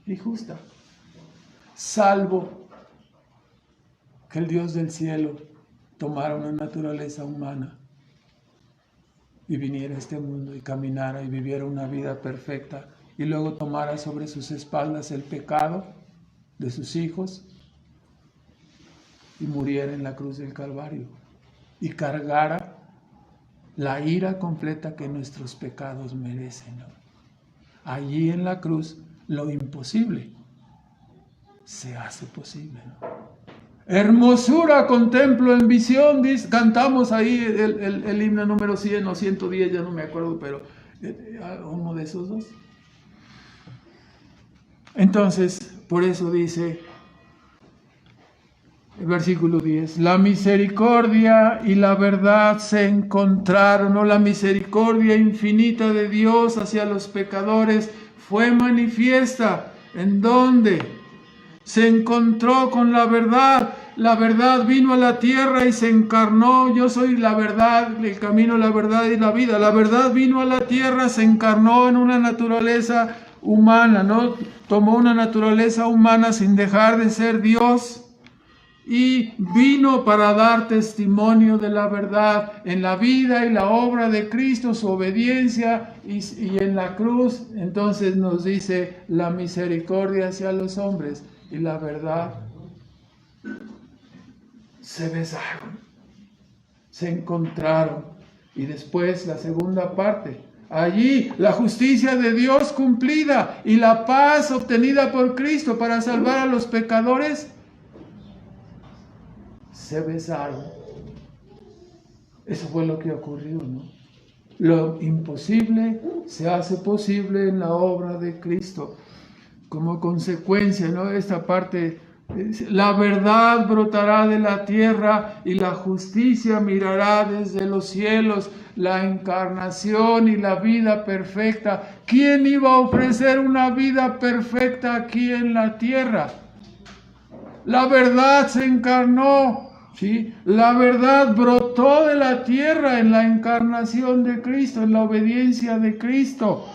y justa, salvo que el Dios del cielo tomara una naturaleza humana y viniera a este mundo y caminara y viviera una vida perfecta y luego tomara sobre sus espaldas el pecado de sus hijos y muriera en la cruz del Calvario y cargara la ira completa que nuestros pecados merecen, ¿no? Allí en la cruz lo imposible se hace posible, ¿no? Hermosura contemplo en visión, cantamos ahí el himno número 100 o 110, ya no me acuerdo, pero uno de esos dos. Entonces, por eso dice el versículo 10, la misericordia y la verdad se encontraron, ¿no? La misericordia infinita de Dios hacia los pecadores fue manifiesta. ¿En dónde? Se encontró con la verdad vino a la tierra y se encarnó. Yo soy la verdad, el camino, la verdad y la vida. La verdad vino a la tierra, se encarnó en una naturaleza humana, ¿no? Tomó una naturaleza humana sin dejar de ser Dios. y vino para dar testimonio de la verdad en la vida y la obra de Cristo, su obediencia y en la cruz. Entonces nos dice la misericordia hacia los hombres y la verdad se besaron, se encontraron. Y después la segunda parte, allí la justicia de Dios cumplida y la paz obtenida por Cristo para salvar a los pecadores, se besaron. Eso fue lo que ocurrió, ¿no? Lo imposible se hace posible en la obra de Cristo. Como consecuencia, ¿no? Esta parte, la verdad brotará de la tierra y la justicia mirará desde los cielos. La encarnación y la vida perfecta. ¿Quién iba a ofrecer una vida perfecta aquí en la tierra? La verdad se encarnó. ¿Sí? La verdad brotó de la tierra en la encarnación de Cristo, en la obediencia de Cristo.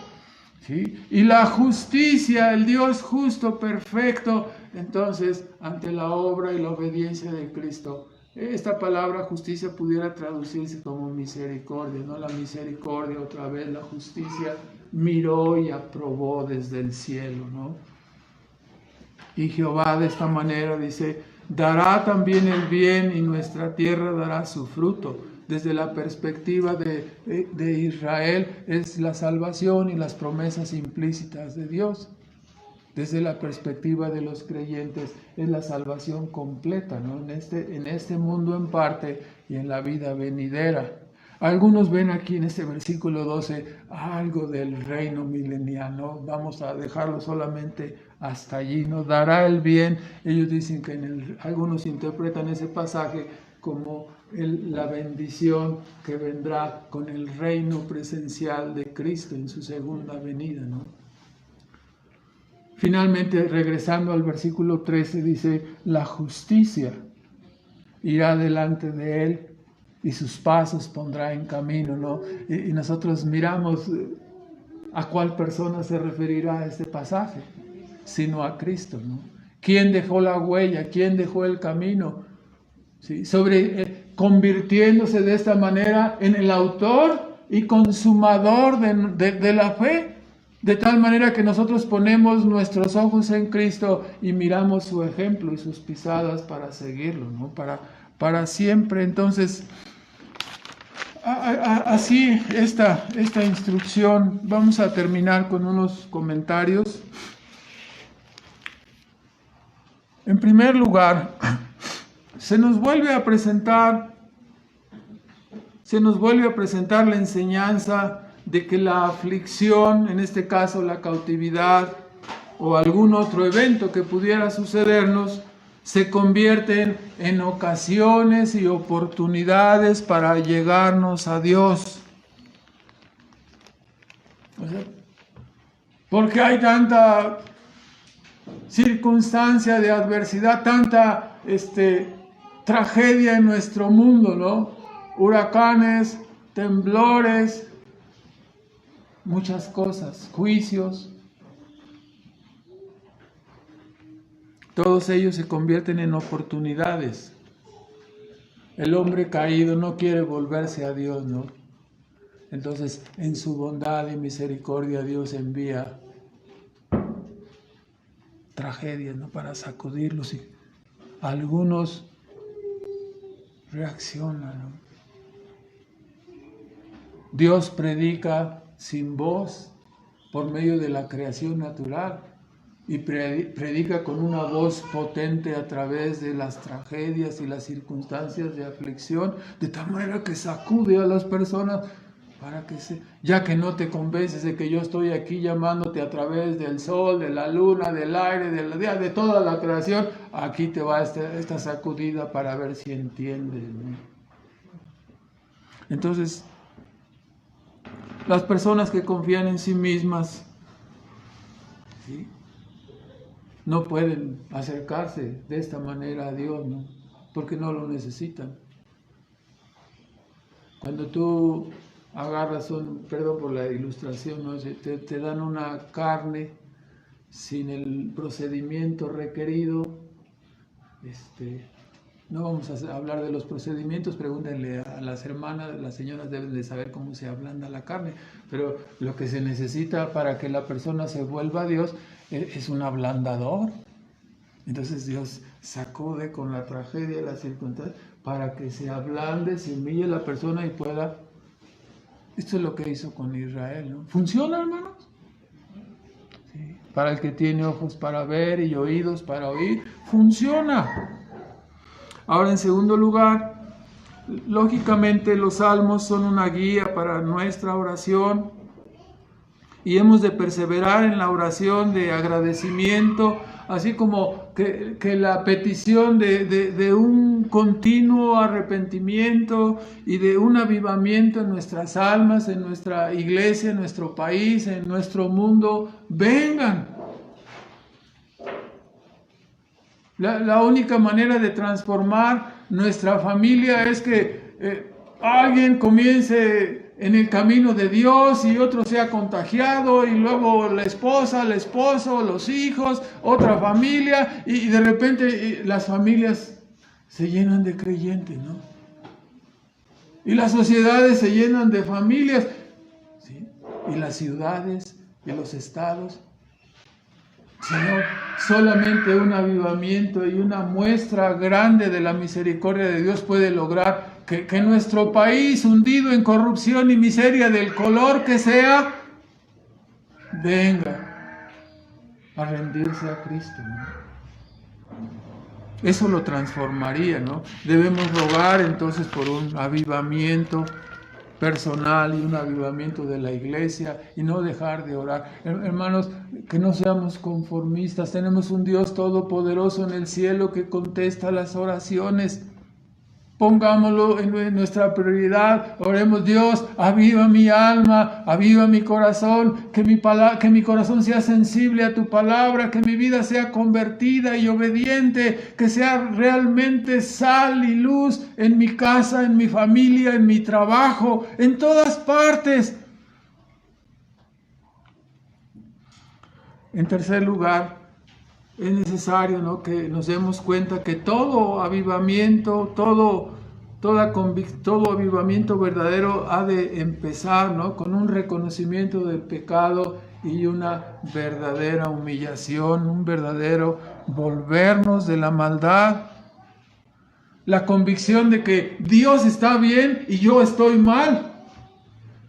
¿Sí? Y la justicia, el Dios justo, perfecto, entonces, ante la obra y la obediencia de Cristo. Esta palabra justicia pudiera traducirse como misericordia, ¿no? La misericordia, otra vez, la justicia miró y aprobó desde el cielo, ¿no? Y Jehová de esta manera dice, dará también el bien y nuestra tierra dará su fruto. Desde la perspectiva de Israel es la salvación y las promesas implícitas de Dios. Desde la perspectiva de los creyentes es la salvación completa, ¿no? En este mundo en parte y en la vida venidera. Algunos ven aquí en este versículo 12 algo del reino milenial, ¿no? Vamos a dejarlo solamente hasta allí, ¿no? Dará el bien. Ellos dicen que algunos interpretan ese pasaje como la bendición que vendrá con el reino presencial de Cristo en su segunda venida, ¿no? Finalmente, regresando al versículo 13, dice, la justicia irá delante de él y sus pasos pondrá en camino, ¿no? Y nosotros miramos a cuál persona se referirá este pasaje, sino a Cristo, ¿no? ¿Quién dejó la huella? ¿Quién dejó el camino? ¿Sí? Convirtiéndose de esta manera en el autor y consumador de la fe, de tal manera que nosotros ponemos nuestros ojos en Cristo y miramos su ejemplo y sus pisadas para seguirlo, ¿no? Para siempre. Entonces, así esta instrucción. Vamos a terminar con unos comentarios. En primer lugar, se nos vuelve a presentar la enseñanza de que la aflicción, en este caso la cautividad o algún otro evento que pudiera sucedernos, se convierten en ocasiones y oportunidades para llegarnos a Dios. Porque hay tanta circunstancia de adversidad, tanta tragedia en nuestro mundo, ¿no? Huracanes, temblores, muchas cosas, juicios. Todos ellos se convierten en oportunidades. El hombre caído no quiere volverse a Dios, ¿no? Entonces, en su bondad y misericordia, Dios envía tragedias, ¿no? Para sacudirlos, y algunos reaccionan, ¿no? Dios predica sin voz por medio de la creación natural y predica con una voz potente a través de las tragedias y las circunstancias de aflicción, de tal manera que sacude a las personas para que ya que no te convences de que yo estoy aquí llamándote a través del sol, de la luna, del aire, de toda la creación, aquí te va esta sacudida para ver si entiendes, ¿no? Entonces, las personas que confían en sí mismas, ¿sí?, no pueden acercarse de esta manera a Dios, ¿no? Porque no lo necesitan. Cuando tú agarras perdón por la ilustración, ¿no? Te dan una carne sin el procedimiento requerido, No vamos a hablar de los procedimientos, pregúntenle a las hermanas, las señoras deben de saber cómo se ablanda la carne, pero lo que se necesita para que la persona se vuelva a Dios es un ablandador. Entonces Dios sacude con la tragedia y la circunstancia para que se ablande, se humille la persona y pueda... Esto es lo que hizo con Israel, ¿no? ¿Funciona, hermanos? Sí. Para el que tiene ojos para ver y oídos para oír, funciona. Ahora, en segundo lugar, lógicamente los salmos son una guía para nuestra oración y hemos de perseverar en la oración de agradecimiento, así como que la petición de un continuo arrepentimiento y de un avivamiento en nuestras almas, en nuestra iglesia, en nuestro país, en nuestro mundo, vengan. La única manera de transformar nuestra familia es que alguien comience en el camino de Dios y otro sea contagiado y luego la esposa, el esposo, los hijos, otra familia y de repente las familias se llenan de creyentes, ¿no? Y las sociedades se llenan de familias, ¿sí? Y las ciudades y los estados. Señor, solamente un avivamiento y una muestra grande de la misericordia de Dios puede lograr que nuestro país, hundido en corrupción y miseria del color que sea, venga a rendirse a Cristo, ¿no? Eso lo transformaría, ¿no? Debemos rogar entonces por un avivamiento personal y un avivamiento de la iglesia y no dejar de orar. Hermanos, que no seamos conformistas. Tenemos un Dios todopoderoso en el cielo que contesta las oraciones. Pongámoslo en nuestra prioridad. Oremos: Dios, aviva mi alma, aviva mi corazón, que mi corazón sea sensible a tu palabra, que mi vida sea convertida y obediente, que sea realmente sal y luz en mi casa, en mi familia, en mi trabajo, en todas partes. En tercer lugar, es necesario, ¿no?, que nos demos cuenta que todo avivamiento, todo avivamiento verdadero ha de empezar, ¿no?, con un reconocimiento del pecado y una verdadera humillación, un verdadero volvernos de la maldad. La convicción de que Dios está bien y yo estoy mal.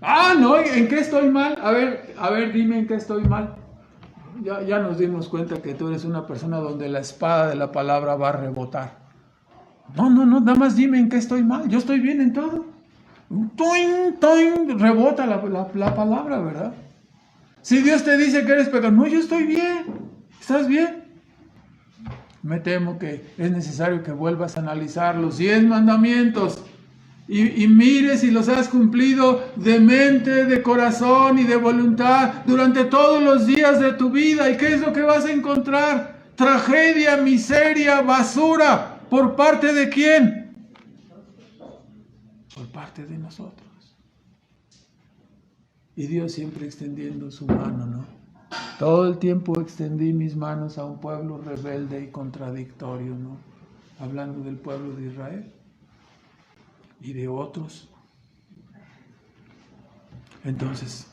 Ah, no, ¿en qué estoy mal? A ver, dime en qué estoy mal. Ya nos dimos cuenta que tú eres una persona donde la espada de la palabra va a rebotar. No, nada más dime en qué estoy mal. Yo estoy bien en todo. Toin, toin, rebota la palabra, ¿verdad? Si Dios te dice que eres pecador, no, yo estoy bien. ¿Estás bien? Me temo que es necesario que vuelvas a analizar los 10 mandamientos y mires si los has cumplido de mente, de corazón y de voluntad durante todos los días de tu vida. ¿Y qué es lo que vas a encontrar? Tragedia, miseria, basura. ¿Por parte de quién? Por parte de nosotros. Y Dios siempre extendiendo su mano, ¿no? Todo el tiempo extendí mis manos a un pueblo rebelde y contradictorio, ¿no? Hablando del pueblo de Israel y de otros. Entonces,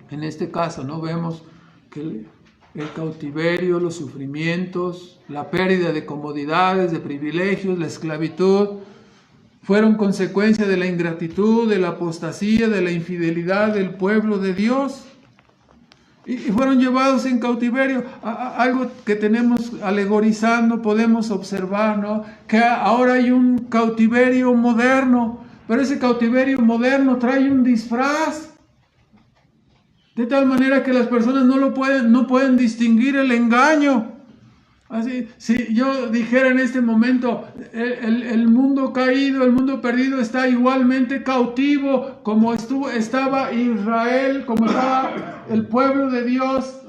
en este caso, ¿no?, vemos que el cautiverio, los sufrimientos, la pérdida de comodidades, de privilegios, la esclavitud, fueron consecuencia de la ingratitud, de la apostasía, de la infidelidad del pueblo de Dios. Y fueron llevados en cautiverio. Algo que tenemos alegorizando, podemos observar, ¿no?, que ahora hay un cautiverio moderno, pero ese cautiverio moderno trae un disfraz, de tal manera que las personas no pueden distinguir el engaño. Así, si yo dijera en este momento, el mundo caído, el mundo perdido está igualmente cautivo como estaba Israel, como estaba el pueblo de Dios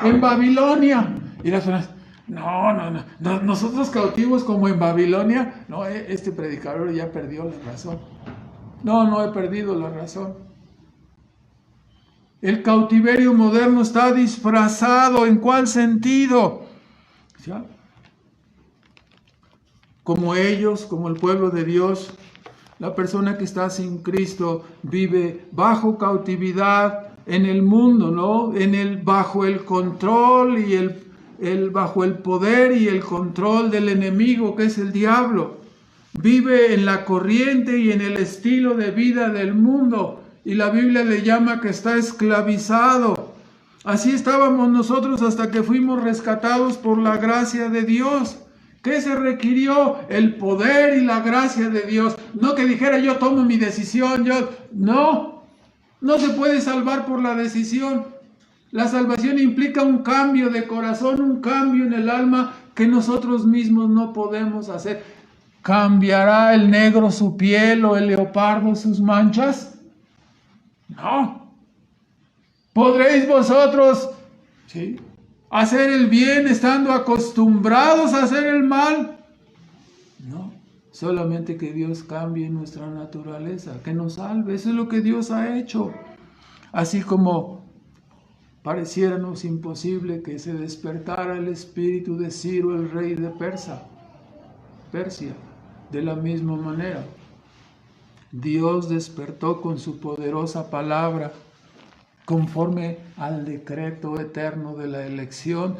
en Babilonia. Y las personas, no, nosotros cautivos como en Babilonia. No, este predicador ya perdió la razón. No he perdido la razón. El cautiverio moderno está disfrazado. ¿En cuál sentido? ¿Ya? como ellos, como el pueblo de Dios. La persona que está sin Cristo vive bajo cautividad en el mundo, ¿no? Bajo el control y bajo el poder y el control del enemigo, que es el diablo. Vive en la corriente y en el estilo de vida del mundo, y la Biblia le llama que está esclavizado. Así estábamos nosotros hasta que fuimos rescatados por la gracia de Dios. ¿Qué se requirió? El poder y la gracia de Dios. No que dijera yo tomo mi decisión, no se puede salvar por la decisión. La salvación implica un cambio de corazón, un cambio en el alma que nosotros mismos no podemos hacer. ¿Cambiará el negro su piel o el leopardo sus manchas? No. ¿Podréis vosotros hacer el bien estando acostumbrados a hacer el mal? No. Solamente que Dios cambie nuestra naturaleza, que nos salve. Eso es lo que Dios ha hecho. Así como pareciéramos imposible que se despertara el espíritu de Ciro, el rey de Persia. De la misma manera, Dios despertó con su poderosa palabra, conforme al decreto eterno de la elección,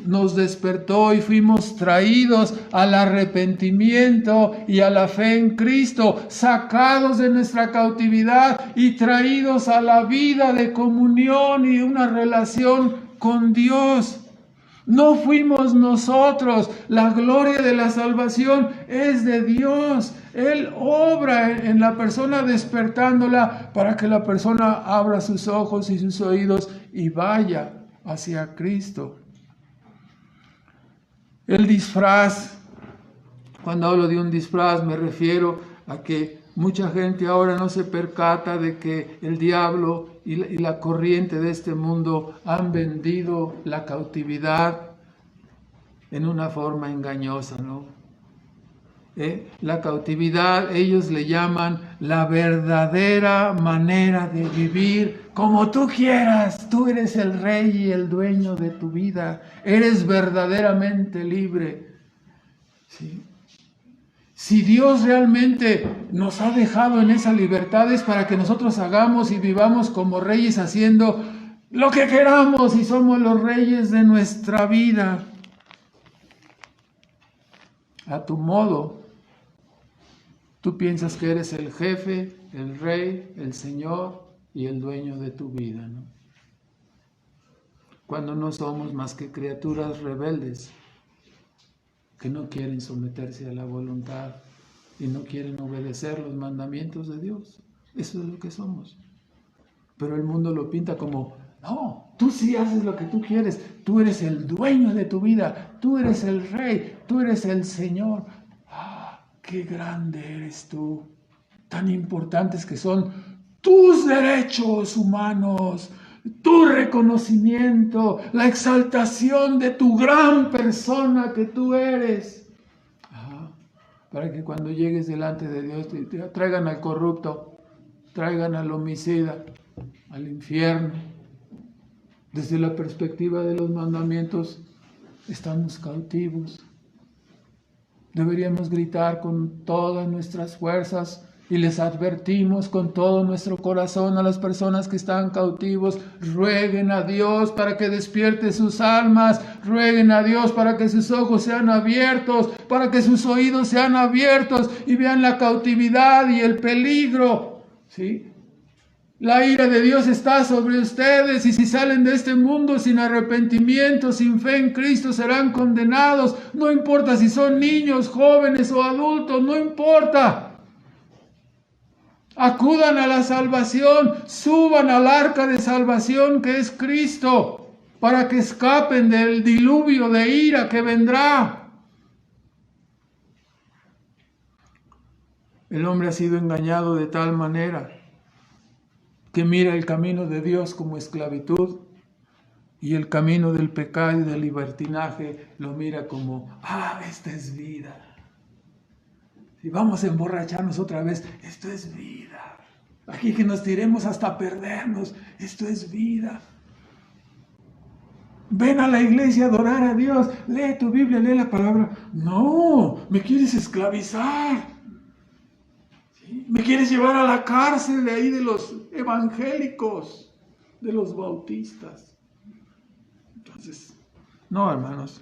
nos despertó y fuimos traídos al arrepentimiento y a la fe en Cristo, sacados de nuestra cautividad y traídos a la vida de comunión y una relación con Dios. No fuimos nosotros, la gloria de la salvación es de Dios. Él obra en la persona despertándola para que la persona abra sus ojos y sus oídos y vaya hacia Cristo. El disfraz, cuando hablo de un disfraz me refiero a que mucha gente ahora no se percata de que el diablo y la corriente de este mundo han vendido la cautividad en una forma engañosa, ¿no? La cautividad, ellos le llaman la verdadera manera de vivir como tú quieras. Tú eres el rey y el dueño de tu vida. Eres verdaderamente libre. ¿Sí? Si Dios realmente nos ha dejado en esa libertad es para que nosotros hagamos y vivamos como reyes haciendo lo que queramos y somos los reyes de nuestra vida. A tu modo. Tú piensas que eres el jefe, el rey, el señor y el dueño de tu vida, ¿no? Cuando no somos más que criaturas rebeldes que no quieren someterse a la voluntad y no quieren obedecer los mandamientos de Dios. Eso es lo que somos. Pero el mundo lo pinta como, no, tú sí haces lo que tú quieres, tú eres el dueño de tu vida, tú eres el rey, tú eres el Señor. ¡Qué grande eres tú! Tan importantes que son tus derechos humanos, tu reconocimiento, la exaltación de tu gran persona que tú eres. Para que cuando llegues delante de Dios te traigan al corrupto, traigan al homicida, al infierno. Desde la perspectiva de los mandamientos, estamos cautivos. Deberíamos gritar con todas nuestras fuerzas y les advertimos con todo nuestro corazón a las personas que están cautivos. Rueguen a Dios para que despierte sus almas. Rueguen a Dios para que sus ojos sean abiertos, para que sus oídos sean abiertos y vean la cautividad y el peligro. ¿Sí? La ira de Dios está sobre ustedes y si salen de este mundo sin arrepentimiento, sin fe en Cristo, serán condenados. No importa si son niños, jóvenes o adultos, no importa. Acudan a la salvación, suban al arca de salvación que es Cristo, para que escapen del diluvio de ira que vendrá. El hombre ha sido engañado de tal manera que mira el camino de Dios como esclavitud y el camino del pecado y del libertinaje lo mira como, esta es vida. Si vamos a emborracharnos otra vez, esto es vida. Aquí que nos tiremos hasta perdernos, esto es vida. Ven a la iglesia a adorar a Dios, lee tu Biblia, lee la palabra. No, me quieres esclavizar. ¿Sí? Me quieres llevar a la cárcel de ahí de los evangélicos, de los bautistas. Entonces, no, hermanos,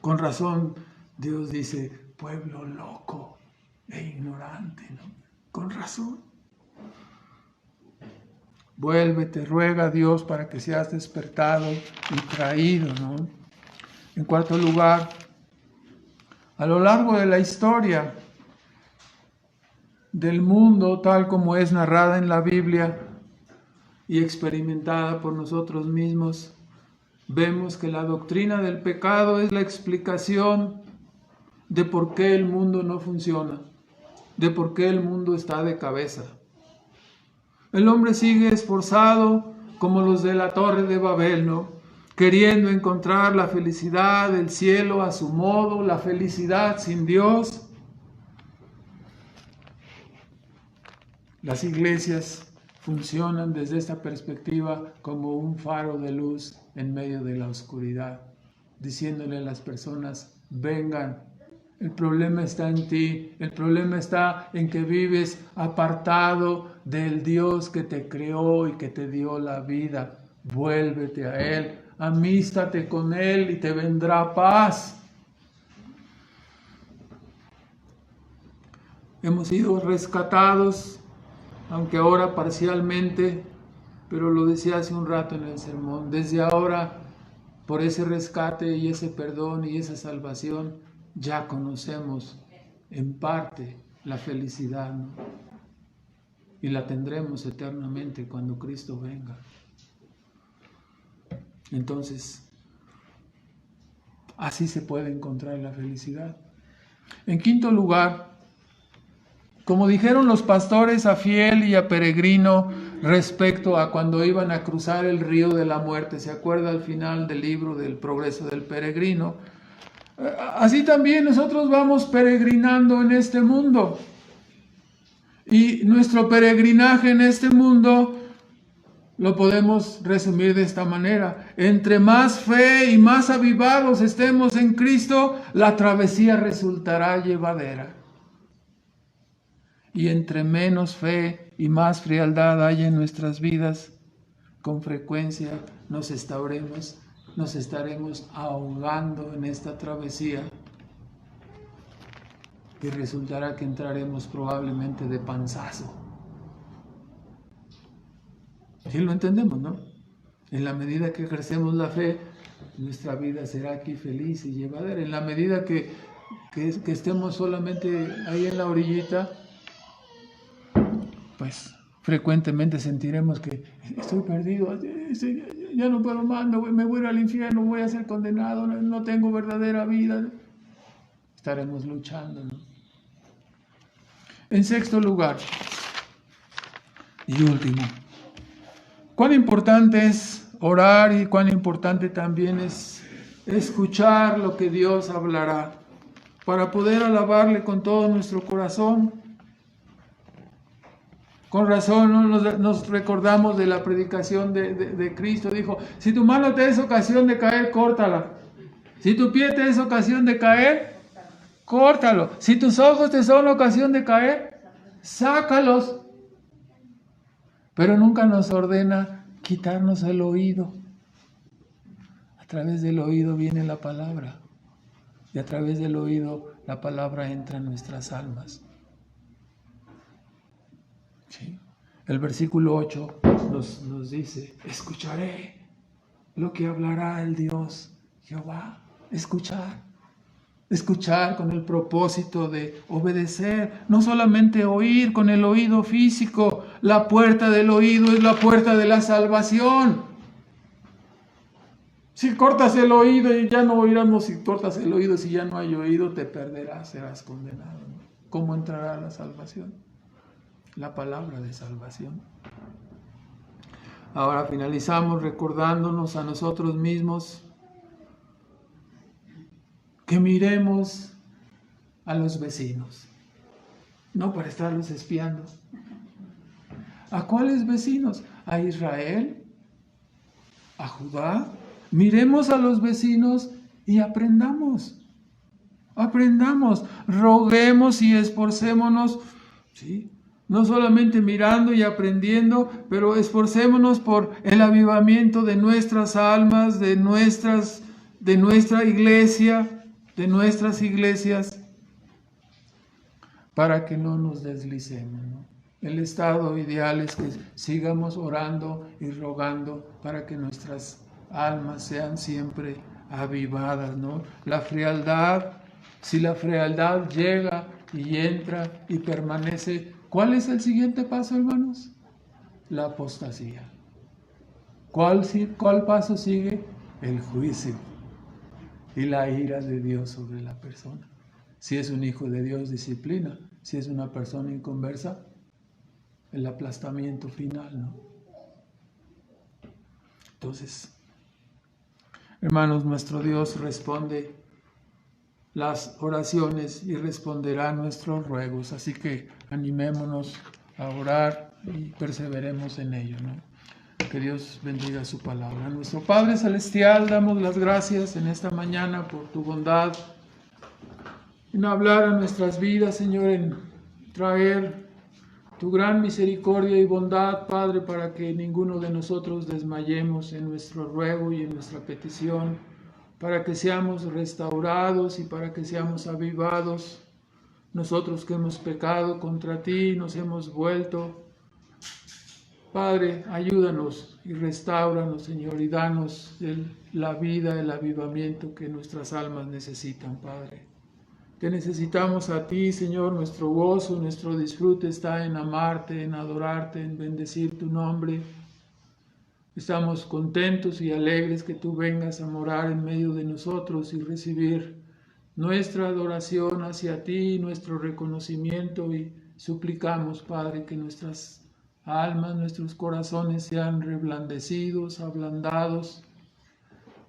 con razón Dios dice, pueblo loco e ignorante, ¿no? Con razón. Vuélvete, ruega a Dios para que seas despertado y traído, ¿no? En cuarto lugar, a lo largo de la historia del mundo, tal como es narrada en la Biblia y experimentada por nosotros mismos, vemos que la doctrina del pecado es la explicación de por qué el mundo no funciona, de por qué el mundo está de cabeza. El hombre sigue esforzado como los de la Torre de Babel, ¿no? Queriendo encontrar la felicidad del cielo a su modo, la felicidad sin Dios. Las iglesias funcionan desde esta perspectiva como un faro de luz en medio de la oscuridad, diciéndole a las personas, vengan. El problema está en ti, el problema está en que vives apartado del Dios que te creó y que te dio la vida. Vuélvete a Él, amístate con Él y te vendrá paz. Hemos sido rescatados, aunque ahora parcialmente, pero lo decía hace un rato en el sermón, desde ahora, por ese rescate y ese perdón y esa salvación, ya conocemos en parte la felicidad, ¿no? Y la tendremos eternamente cuando Cristo venga. Entonces, así se puede encontrar la felicidad. En quinto lugar, como dijeron los pastores a Fiel y a Peregrino respecto a cuando iban a cruzar el río de la muerte, ¿se acuerda al final del libro del Progreso del Peregrino? Así también nosotros vamos peregrinando en este mundo. Y nuestro peregrinaje en este mundo lo podemos resumir de esta manera. Entre más fe y más avivados estemos en Cristo, la travesía resultará llevadera. Y entre menos fe y más frialdad haya en nuestras vidas, con frecuencia nos estaremos ahogando en esta travesía y resultará que entraremos probablemente de panzazo. Así lo entendemos, ¿no? En la medida que ejercemos la fe, nuestra vida será aquí feliz y llevadera. En la medida que estemos solamente ahí en la orillita, pues frecuentemente sentiremos que estoy perdido, ya no puedo más, me voy a ir al infierno, voy a ser condenado, no tengo verdadera vida. Estaremos luchando, ¿no? En sexto lugar y último, cuán importante es orar y cuán importante también es escuchar lo que Dios hablará para poder alabarle con todo nuestro corazón. Con razón, ¿no? Nos recordamos de la predicación de Cristo. Dijo, si tu mano te es ocasión de caer, córtala. Si tu pie te es ocasión de caer, córtalo. Si tus ojos te son ocasión de caer, sácalos. Pero nunca nos ordena quitarnos el oído. A través del oído viene la palabra. Y a través del oído la palabra entra en nuestras almas. ¿Sí? El versículo 8 nos dice, escucharé lo que hablará el Dios Jehová. Escuchar con el propósito de obedecer, no solamente oír con el oído físico. La puerta del oído es la puerta de la salvación. Si cortas el oído y ya no oirás, si cortas el oído, si ya no hay oído, te perderás, serás condenado. ¿Cómo entrará la salvación? La palabra de salvación. Ahora finalizamos recordándonos a nosotros mismos que miremos a los vecinos, no para estarlos espiando. ¿A cuáles vecinos? ¿A Israel? ¿A Judá? Miremos a los vecinos y aprendamos. Aprendamos, roguemos y esforcémonos, ¿sí? No solamente mirando y aprendiendo, pero esforcémonos por el avivamiento de nuestras almas, de nuestra iglesia, de nuestras iglesias, para que no nos deslicemos, ¿no? El estado ideal es que sigamos orando y rogando para que nuestras almas sean siempre avivadas, ¿no? La frialdad, si la frialdad llega y entra y permanece, ¿cuál es el siguiente paso, hermanos? La apostasía. ¿Cuál paso sigue? El juicio y la ira de Dios sobre la persona. Si es un hijo de Dios, disciplina. Si es una persona inconversa, el aplastamiento final, ¿no? Entonces, hermanos, nuestro Dios responde las oraciones y responderá nuestros ruegos. Así que animémonos a orar y perseveremos en ello, ¿no? Que Dios bendiga su palabra. Nuestro Padre Celestial, damos las gracias en esta mañana por tu bondad, en hablar a nuestras vidas, Señor, en traer tu gran misericordia y bondad, Padre, para que ninguno de nosotros desmayemos en nuestro ruego y en nuestra petición, para que seamos restaurados y para que seamos avivados. Nosotros que hemos pecado contra ti, nos hemos vuelto. Padre, ayúdanos y restáuranos, Señor, y danos la vida, el avivamiento que nuestras almas necesitan, Padre. Te necesitamos a ti, Señor. Nuestro gozo, nuestro disfrute está en amarte, en adorarte, en bendecir tu nombre. Estamos contentos y alegres que tú vengas a morar en medio de nosotros y recibir nuestra adoración hacia ti, nuestro reconocimiento, y suplicamos, Padre, que nuestras almas, nuestros corazones sean reblandecidos, ablandados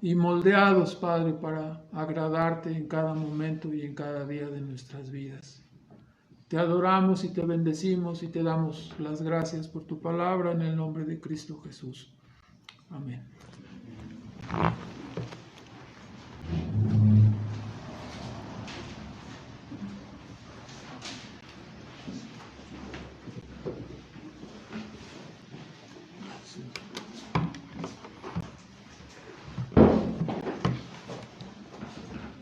y moldeados, Padre, para agradarte en cada momento y en cada día de nuestras vidas. Te adoramos y te bendecimos y te damos las gracias por tu palabra en el nombre de Cristo Jesús. Amén.